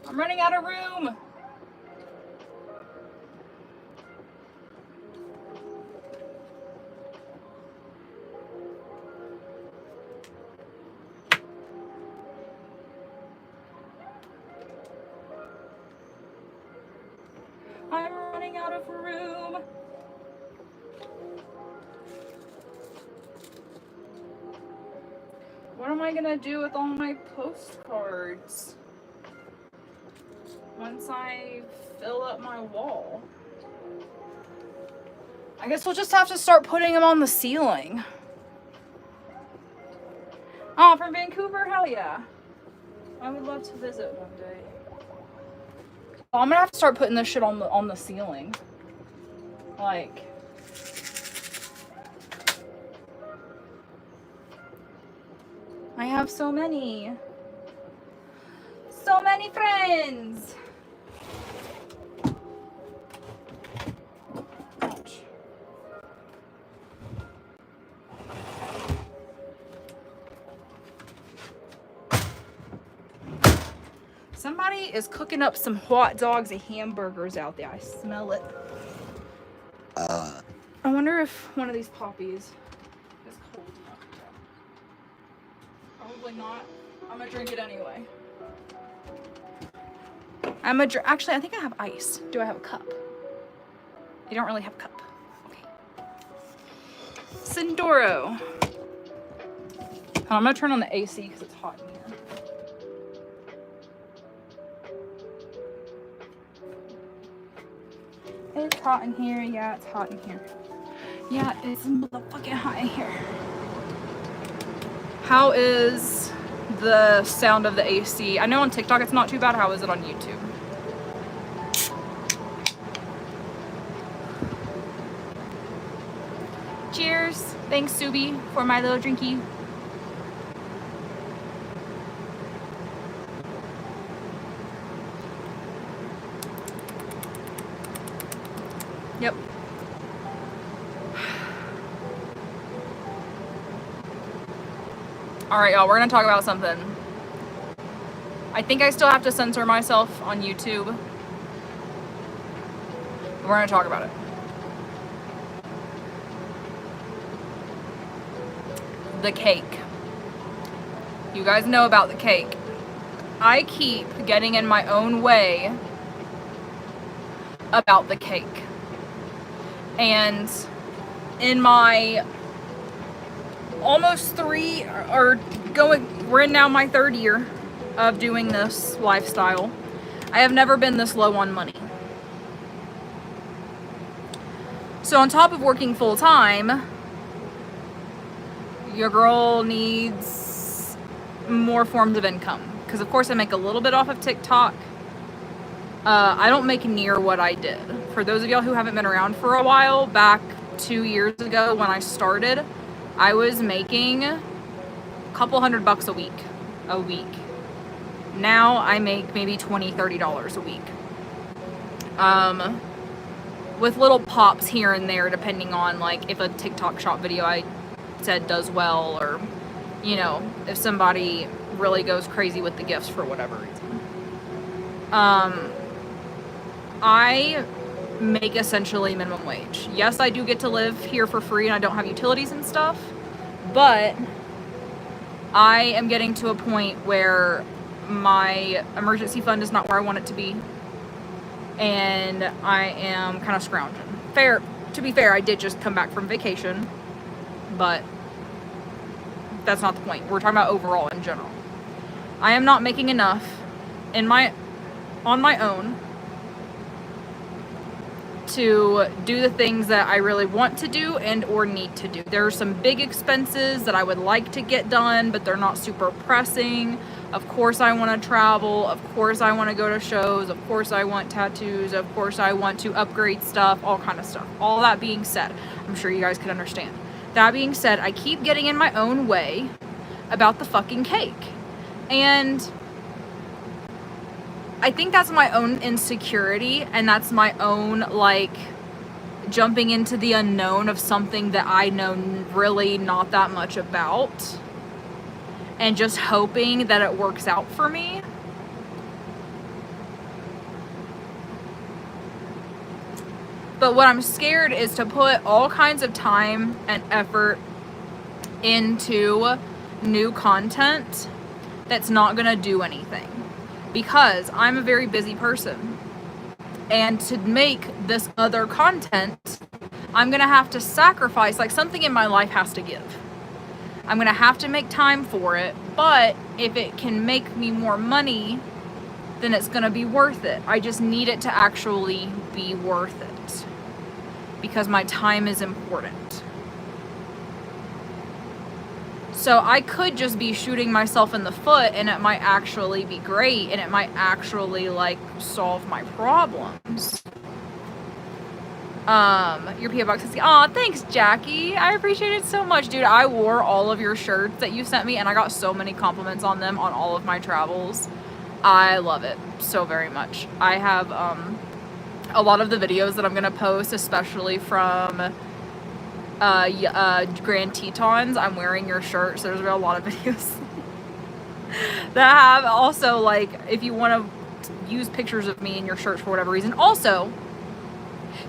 I'm running out of room. I'm running out of room. What am I gonna do with all my postcards once I fill up my wall? I guess we'll just have to start putting them on the ceiling. Oh, from Vancouver? Hell yeah. I would love to visit one day. Well, I'm gonna have to start putting this shit on the ceiling. Like, I have so many friends. Ouch. Somebody is cooking up some hot dogs and hamburgers out there. I smell it. I wonder if one of these poppies is cold enough. Probably not. I'm gonna drink it anyway. Actually, I think I have ice. Do I have a cup? I don't really have a cup. Okay. Sindoro. I'm gonna turn on the AC because it's hot in here. It's hot in here. Yeah, it's hot in here. Yeah, it's motherfucking hot in here. How is the sound of the AC? I know on TikTok it's not too bad. How is it on YouTube? Cheers. Thanks, Subi, for my little drinky. Yep. All right, y'all, we're gonna talk about something. I think I still have to censor myself on YouTube. We're gonna talk about it. the cake. You guys know about the cake. I keep getting in my own way about the cake. And in my almost we're in now my 3rd year of doing this lifestyle. I have never been this low on money. So on top of working full time, your girl needs more forms of income. Because of course I make a little bit off of TikTok. I don't make near what I did. For those of y'all who haven't been around for a while, back 2 years ago when I started, I was making a couple $100 a week. Now I make maybe $20, $30 a week. With little pops here and there, depending on like if a TikTok shop video I said does well, or you know, if somebody really goes crazy with the gifts for whatever reason. I make essentially minimum wage. Yes, I do get to live here for free and I don't have utilities and stuff, but I am getting to a point where my emergency fund is not where I want it to be, and I am kind of scrounging. To be fair, I did just come back from vacation, but that's not the point. We're talking about overall in general. I am not making enough on my own to do the things that I really want to do and or need to do. There are some big expenses that I would like to get done, but they're not super pressing. Of course I want to travel. Of course I want to go to shows. Of course I want tattoos. Of course I want to upgrade stuff, all kind of stuff. All that being said, I'm sure you guys can understand. That being said, I keep getting in my own way about the fucking cake. And I think that's my own insecurity, and that's my own, like, jumping into the unknown of something that I know really not that much about, and just hoping that it works out for me. But what I'm scared is to put all kinds of time and effort into new content that's not gonna do anything. Because I'm a very busy person. And to make this other content, I'm gonna have to sacrifice, like something in my life has to give. I'm gonna have to make time for it, but if it can make me more money, then it's gonna be worth it. I just need it to actually be worth it. Because my time is important. So I could just be shooting myself in the foot and it might actually be great and it might actually like solve my problems. Your P.O. box says, aw, thanks Jackie. I appreciate it so much. Dude, I wore all of your shirts that you sent me and I got so many compliments on them on all of my travels. I love it so very much. I have a lot of the videos that I'm gonna post, especially from Grand Tetons, I'm wearing your shirt, so there's a lot of videos that have also, like, if you want to use pictures of me in your shirts for whatever reason. Also,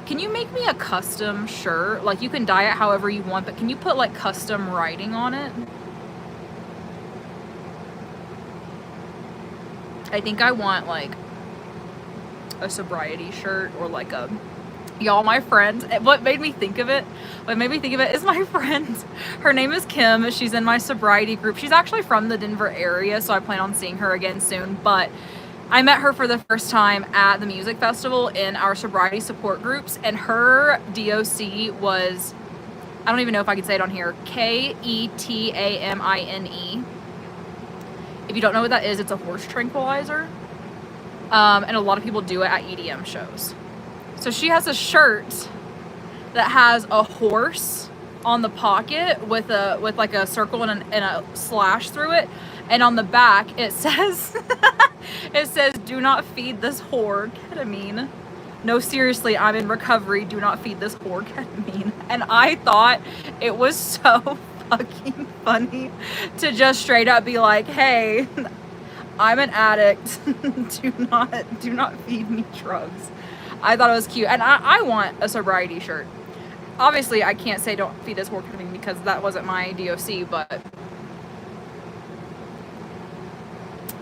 can you make me a custom shirt? Like, you can dye it however you want, but can you put like custom writing on it? I think I want like a sobriety shirt, or like a y'all, my friend, what made me think of it is my friend. Her name is Kim. She's in my sobriety group. She's actually from the Denver area, so I plan on seeing her again soon. But I met her for the first time at the music festival in our sobriety support groups, and her DOC was, I don't even know if I can say it on here, Ketamine. If you don't know what that is, it's a horse tranquilizer. And a lot of people do it at EDM shows. So she has a shirt that has a horse on the pocket with like a circle and a slash through it, and on the back it says it says, "Do not feed this whore ketamine. No, seriously, I'm in recovery. Do not feed this whore ketamine." And I thought it was so fucking funny to just straight up be like, "Hey, I'm an addict. do not feed me drugs." I thought it was cute, and I want a sobriety shirt. obviously I can't say don't feed this horse thing because that wasn't my DOC, but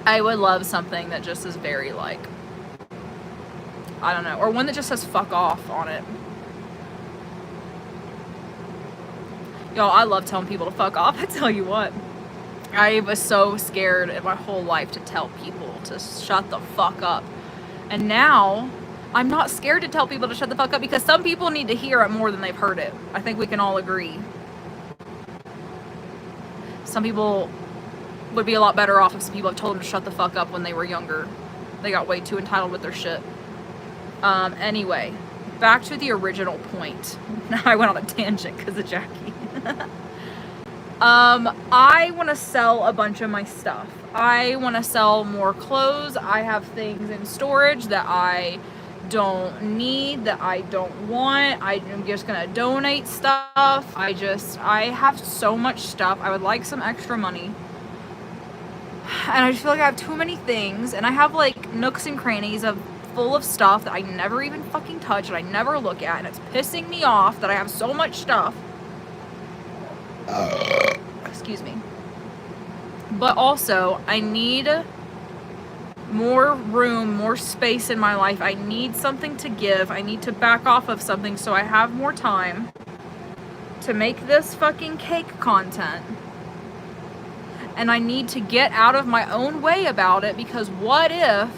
I would love something that just is very like, I don't know, or one that just says fuck off on it. Y'all, I love telling people to fuck off. I tell you what, I was so scared in my whole life to tell people to shut the fuck up. And now I'm not scared to tell people to shut the fuck up because some people need to hear it more than they've heard it. I think we can all agree. Some people would be a lot better off if some people have told them to shut the fuck up when they were younger. They got way too entitled with their shit. Anyway, back to the original point. Now I went on a tangent because of Jackie. I want to sell a bunch of my stuff. I want to sell more clothes. I have things in storage that I don't need, that I don't want. I'm just gonna donate stuff. I have so much stuff. I would like some extra money. And I just feel like I have too many things, and I have like nooks and crannies full of stuff that I never even fucking touch and I never look at, and it's pissing me off that I have so much stuff. Excuse me. But also, I need more room, more space in my life. I need something to give. I need to back off of something so I have more time to make this fucking cake content. And I need to get out of my own way about it, because what if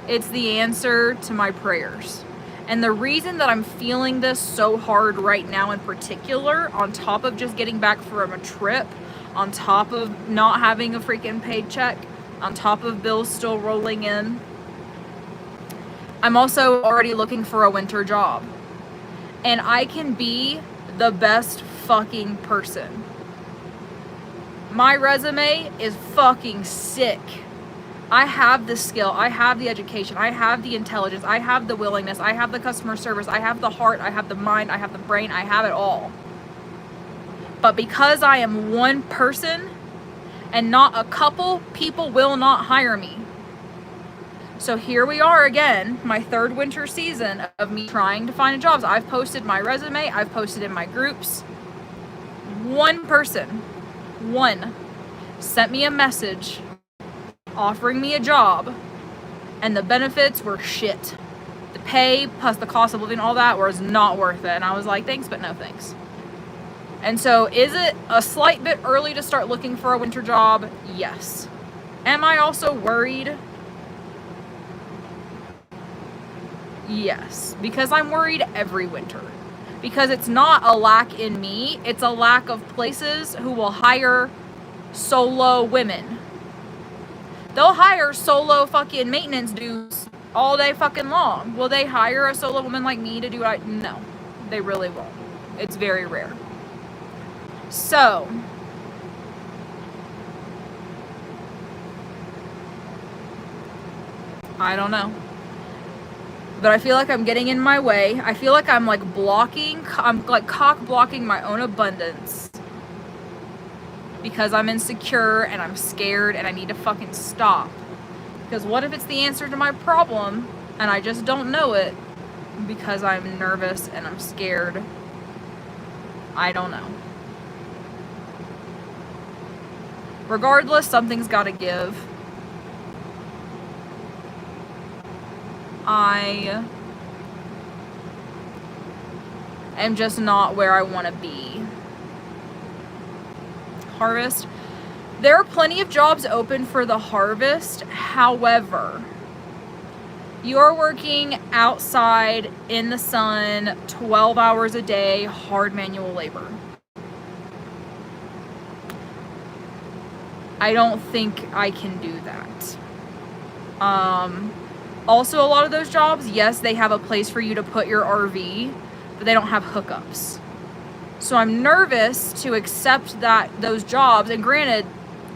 it's the answer to my prayers? And the reason that I'm feeling this so hard right now in particular, on top of just getting back from a trip, on top of not having a freaking paycheck, on top of bills still rolling in, I'm also already looking for a winter job. And I can be the best fucking person. My resume is fucking sick. I have the skill, I have the education, I have the intelligence, I have the willingness, I have the customer service, I have the heart, I have the mind, I have the brain, I have it all. But because I am one person and not a couple, people will not hire me. So here we are again, my third winter season of me trying to find jobs. I've posted my resume, I've posted in my groups. One person, one, sent me a message offering me a job, and the benefits were shit. The pay plus the cost of living, all that was not worth it. And I was like, thanks, but no thanks. And so is it a slight bit early to start looking for a winter job? Yes. Am I also worried? Yes, because I'm worried every winter. Because it's not a lack in me, it's a lack of places who will hire solo women. They'll hire solo fucking maintenance dudes all day fucking long. Will they hire a solo woman like me to do it? No, they really won't. It's very rare. So, I don't know. But I feel like I'm getting in my way. I feel like I'm like cock blocking my own abundance. Because I'm insecure and I'm scared and I need to fucking stop. Because what if it's the answer to my problem and I just don't know it because I'm nervous and I'm scared? I don't know. Regardless, something's got to give. I am just not where I want to be. Harvest. There are plenty of jobs open for the harvest. However, you're working outside in the sun 12 hours a day, hard manual labor. I don't think I can do that. Also, a lot of those jobs, yes, they have a place for you to put your RV, but they don't have hookups. So I'm nervous to accept those jobs, and granted,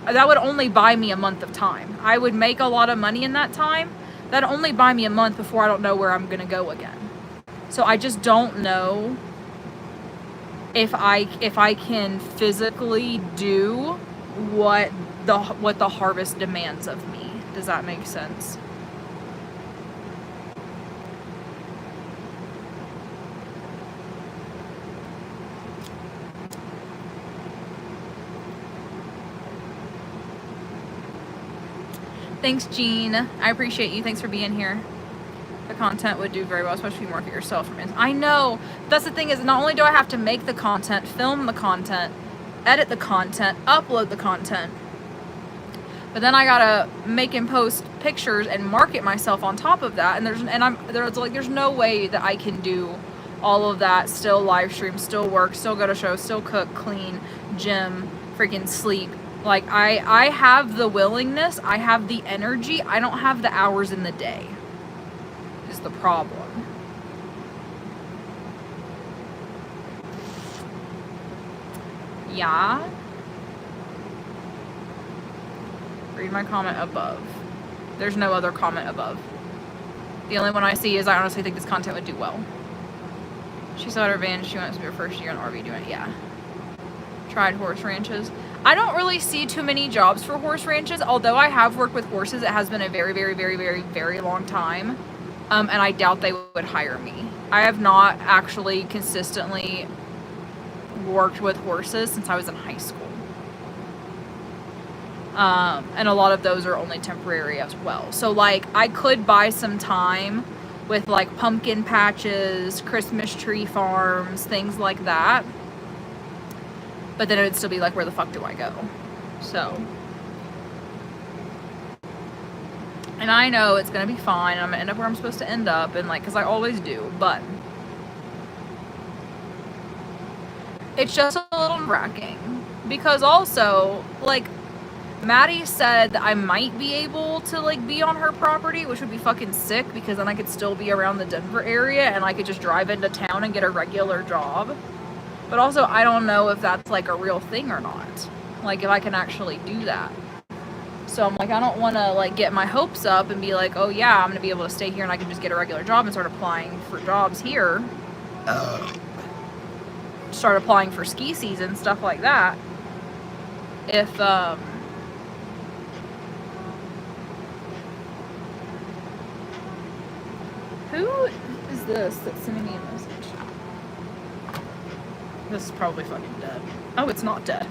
that would only buy me a month of time. I would make a lot of money in that time. That'd only buy me a month before I don't know where I'm gonna go again. So I just don't know if I can physically do what the harvest demands of me. Does that make sense? Thanks, Jean. I appreciate you. Thanks for being here. The content would do very well, especially if you market yourself from I know. That's the thing is, not only do I have to make the content, film the content, edit the content, upload the content, but then I gotta make and post pictures and market myself on top of that. And there's no way that I can do all of that, still live stream, still work, still go to shows, still cook, clean, gym, freaking sleep. Like I have the willingness, I have the energy, I don't have the hours in the day. Is the problem. Yeah. Read my comment above. There's no other comment above. The only one I see is I honestly think this content would do well. She saw her van, she wants to be her first year in RV doing it. Yeah. Tried horse ranches. I don't really see too many jobs for horse ranches, although I have worked with horses. It has been a very, very, very, very, very long time. And I doubt they would hire me. I have not actually consistently worked with horses since I was in high school. And a lot of those are only temporary as well. So like I could buy some time with like pumpkin patches, Christmas tree farms, things like that. But then it would still be like, where the fuck do I go? So. And I know it's gonna be fine. I'm gonna end up where I'm supposed to end up, and like, cause I always do, but it's just a little nerve-wracking. Because also, like, Maddie said that I might be able to like be on her property, which would be fucking sick, because then I could still be around the Denver area and I could just drive into town and get a regular job. But also, I don't know if that's like a real thing or not. Like, if I can actually do that. So I'm like, I don't want to like get my hopes up and be like, oh yeah, I'm gonna be able to stay here and I can just get a regular job and start applying for jobs here. Start applying for ski season, stuff like that. If who is this that's sending me a message? This is probably fucking dead. Oh, it's not dead.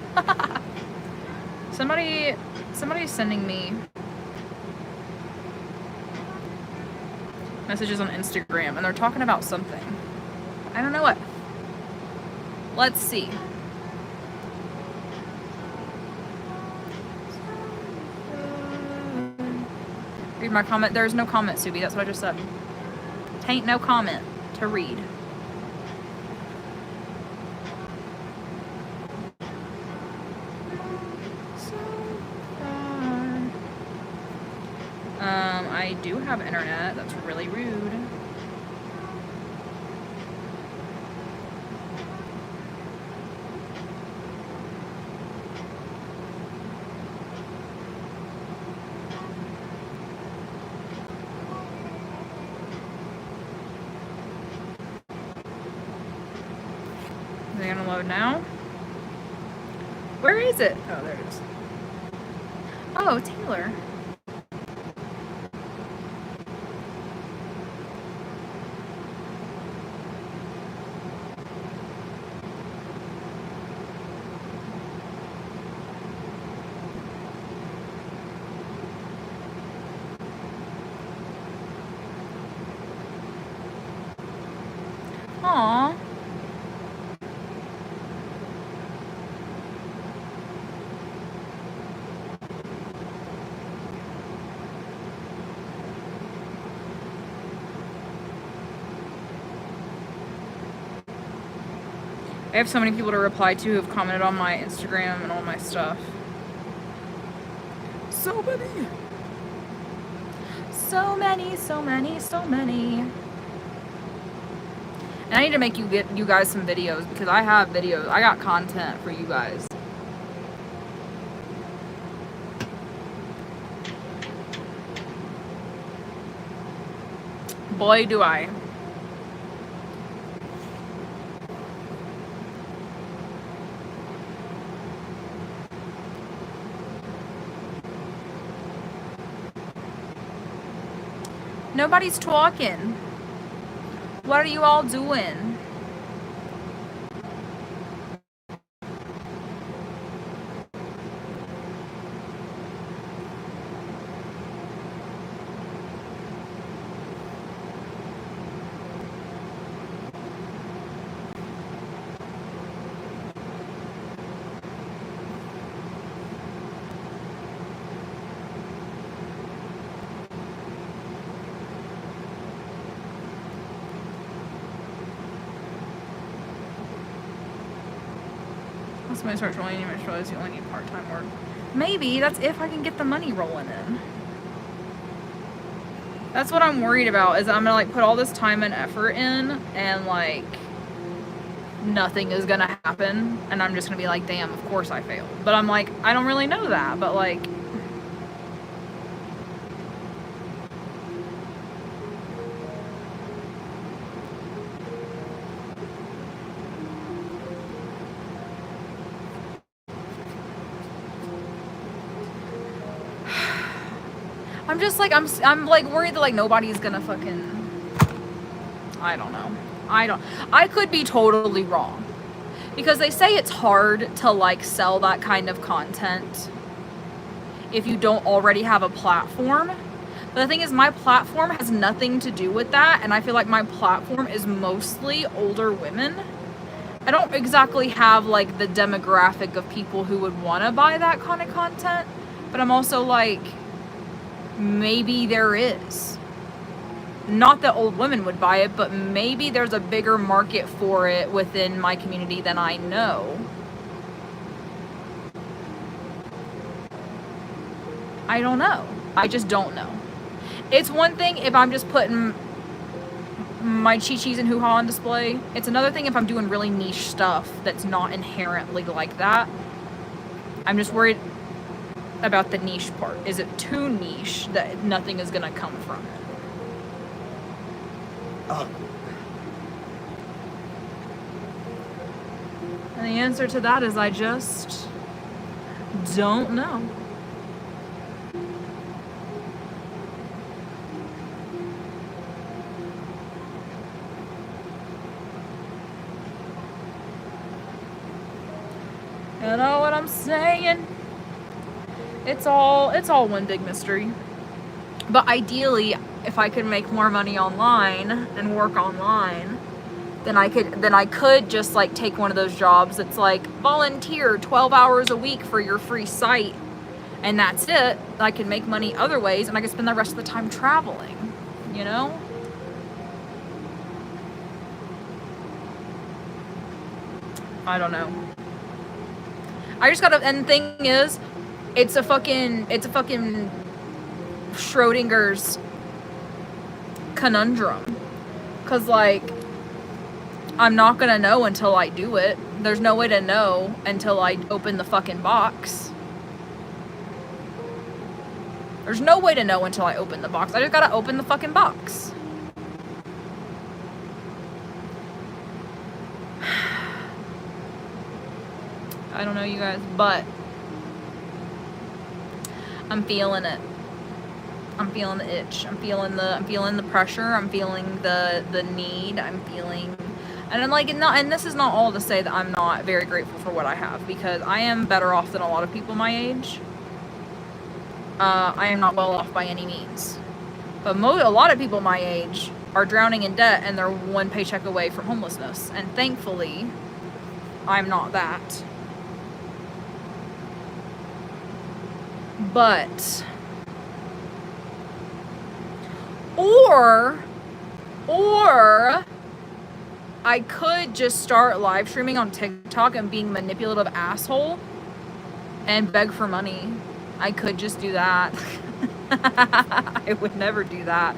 Somebody's sending me messages on Instagram and they're talking about something. I don't know what. Let's see. Read my comment. There's no comment, Subi. That's what I just said. Tain't no comment to read. I do have internet. That's really rude. Are they gonna load now? Where is it? Oh, there it is. Oh, Taylor. Aww. I have so many people to reply to who have commented on my Instagram and all my stuff. So many. So many, so many, so many. And I need to make you guys some videos, because I have videos. I got content for you guys. Boy, do I. Nobody's talking. What are you all doing? Somebody starts rolling, you might realize you only need part-time work. Maybe. That's if I can get the money rolling in. That's what I'm worried about, is I'm gonna like put all this time and effort in and like nothing is gonna happen and I'm just gonna be like, damn, of course I failed. But I'm like, I don't really know that, but like I'm just like, I'm like worried that like nobody's gonna fucking, I don't know. I could be totally wrong. Because they say it's hard to like sell that kind of content if you don't already have a platform. But the thing is, my platform has nothing to do with that, and I feel like my platform is mostly older women. I don't exactly have like the demographic of people who would want to buy that kind of content, but I'm also like, maybe there is. Not that old women would buy it, but maybe there's a bigger market for it within my community than I know. I don't know. I just don't know. It's one thing if I'm just putting my chi-chis and hoo-ha on display. It's another thing if I'm doing really niche stuff that's not inherently like that. I'm just worried about the niche part. Is it too niche that nothing is gonna come from it? And the answer to that is I just don't know. You know what I'm saying? It's all one big mystery. But ideally, if I could make more money online and work online, then I could just like take one of those jobs that's like volunteer 12 hours a week for your free site, and that's it. I could make money other ways, and I could spend the rest of the time traveling, you know? I don't know. I just gotta, and the thing is, it's a fucking Schrodinger's conundrum. Cause like, I'm not gonna know until I do it. There's no way to know until I open the fucking box. There's no way to know until I open the box. I just gotta open the fucking box. I don't know, you guys, but I'm feeling it. I'm feeling the itch. I'm feeling the pressure. I'm feeling the need. I'm feeling, and I'm like, and this is not all to say that I'm not very grateful for what I have, because I am better off than a lot of people my age. I am not well off by any means, but a lot of people my age are drowning in debt and they're one paycheck away from homelessness, and thankfully, I'm not that. But or I could just start live streaming on TikTok and being a manipulative asshole and beg for money. I could just do that. I would never do that.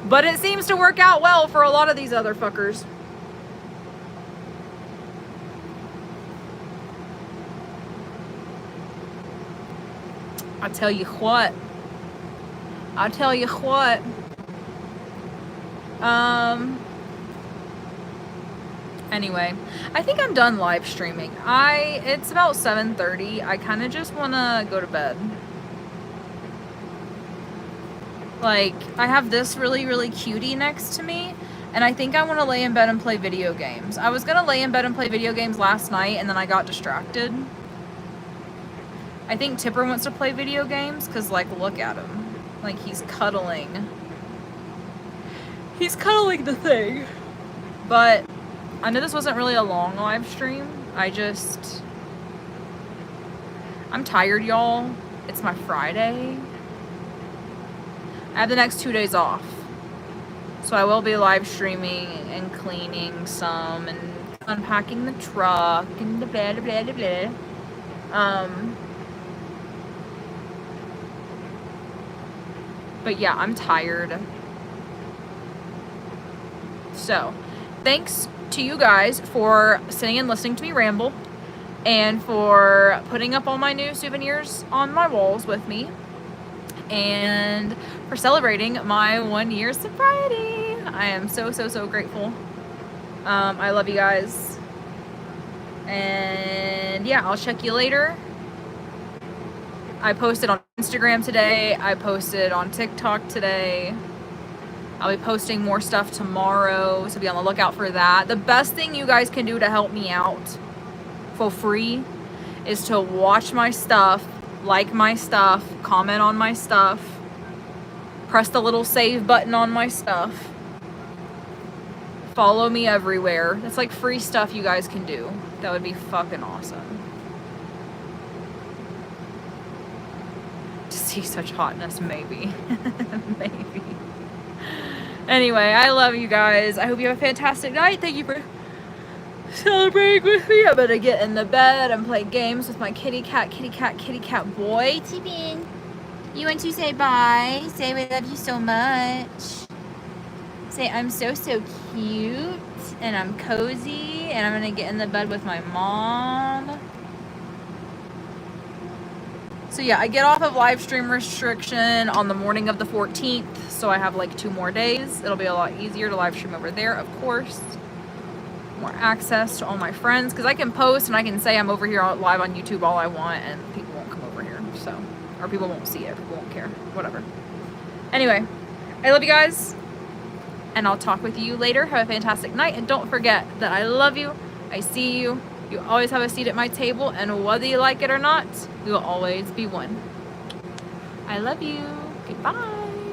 But it seems to work out well for a lot of these other fuckers. I tell you what. Anyway, I think I'm done live streaming. It's about 7:30. I kind of just want to go to bed. Like, I have this really, really cutie next to me, and I think I want to lay in bed and play video games. I was going to lay in bed and play video games last night, and then I got distracted. I think Tipper wants to play video games, because, like, look at him. Like, he's cuddling. He's cuddling the thing. But I know this wasn't really a long live stream. I'm tired, y'all. It's my Friday. I have the next 2 days off. So I will be live streaming and cleaning some and unpacking the truck and the blah, blah, blah, blah. But yeah, I'm tired. So, thanks to you guys for sitting and listening to me ramble, and for putting up all my new souvenirs on my walls with me, and for celebrating my 1 year sobriety. I am so, so, so grateful. I love you guys. And yeah, I'll check you later. I posted on Instagram today. I posted on TikTok today. I'll be posting more stuff tomorrow, so be on the lookout for that. The best thing you guys can do to help me out for free is to watch my stuff, like my stuff, comment on my stuff, press the little save button on my stuff, follow me everywhere. That's like free stuff you guys can do. That would be fucking awesome. To see such hotness, maybe. Maybe. Anyway, I love you guys. I hope you have a fantastic night. Thank you for celebrating with me. I'm gonna get in the bed and play games with my kitty cat boy. T-Bean, you want to say bye? Say we love you so much. Say I'm so, so cute and I'm cozy and I'm gonna get in the bed with my mom. So yeah, I get off of live stream restriction on the morning of the 14th, so I have like 2 more days. It'll be a lot easier to live stream over there, of course. More access to all my friends, because I can post and I can say I'm over here live on YouTube all I want, and people won't come over here, so, or people won't see it, people won't care, whatever. Anyway, I love you guys, and I'll talk with you later. Have a fantastic night, and don't forget that I love you, I see you, you always have a seat at my table, and whether you like it or not, we will always be one. I love you. Goodbye.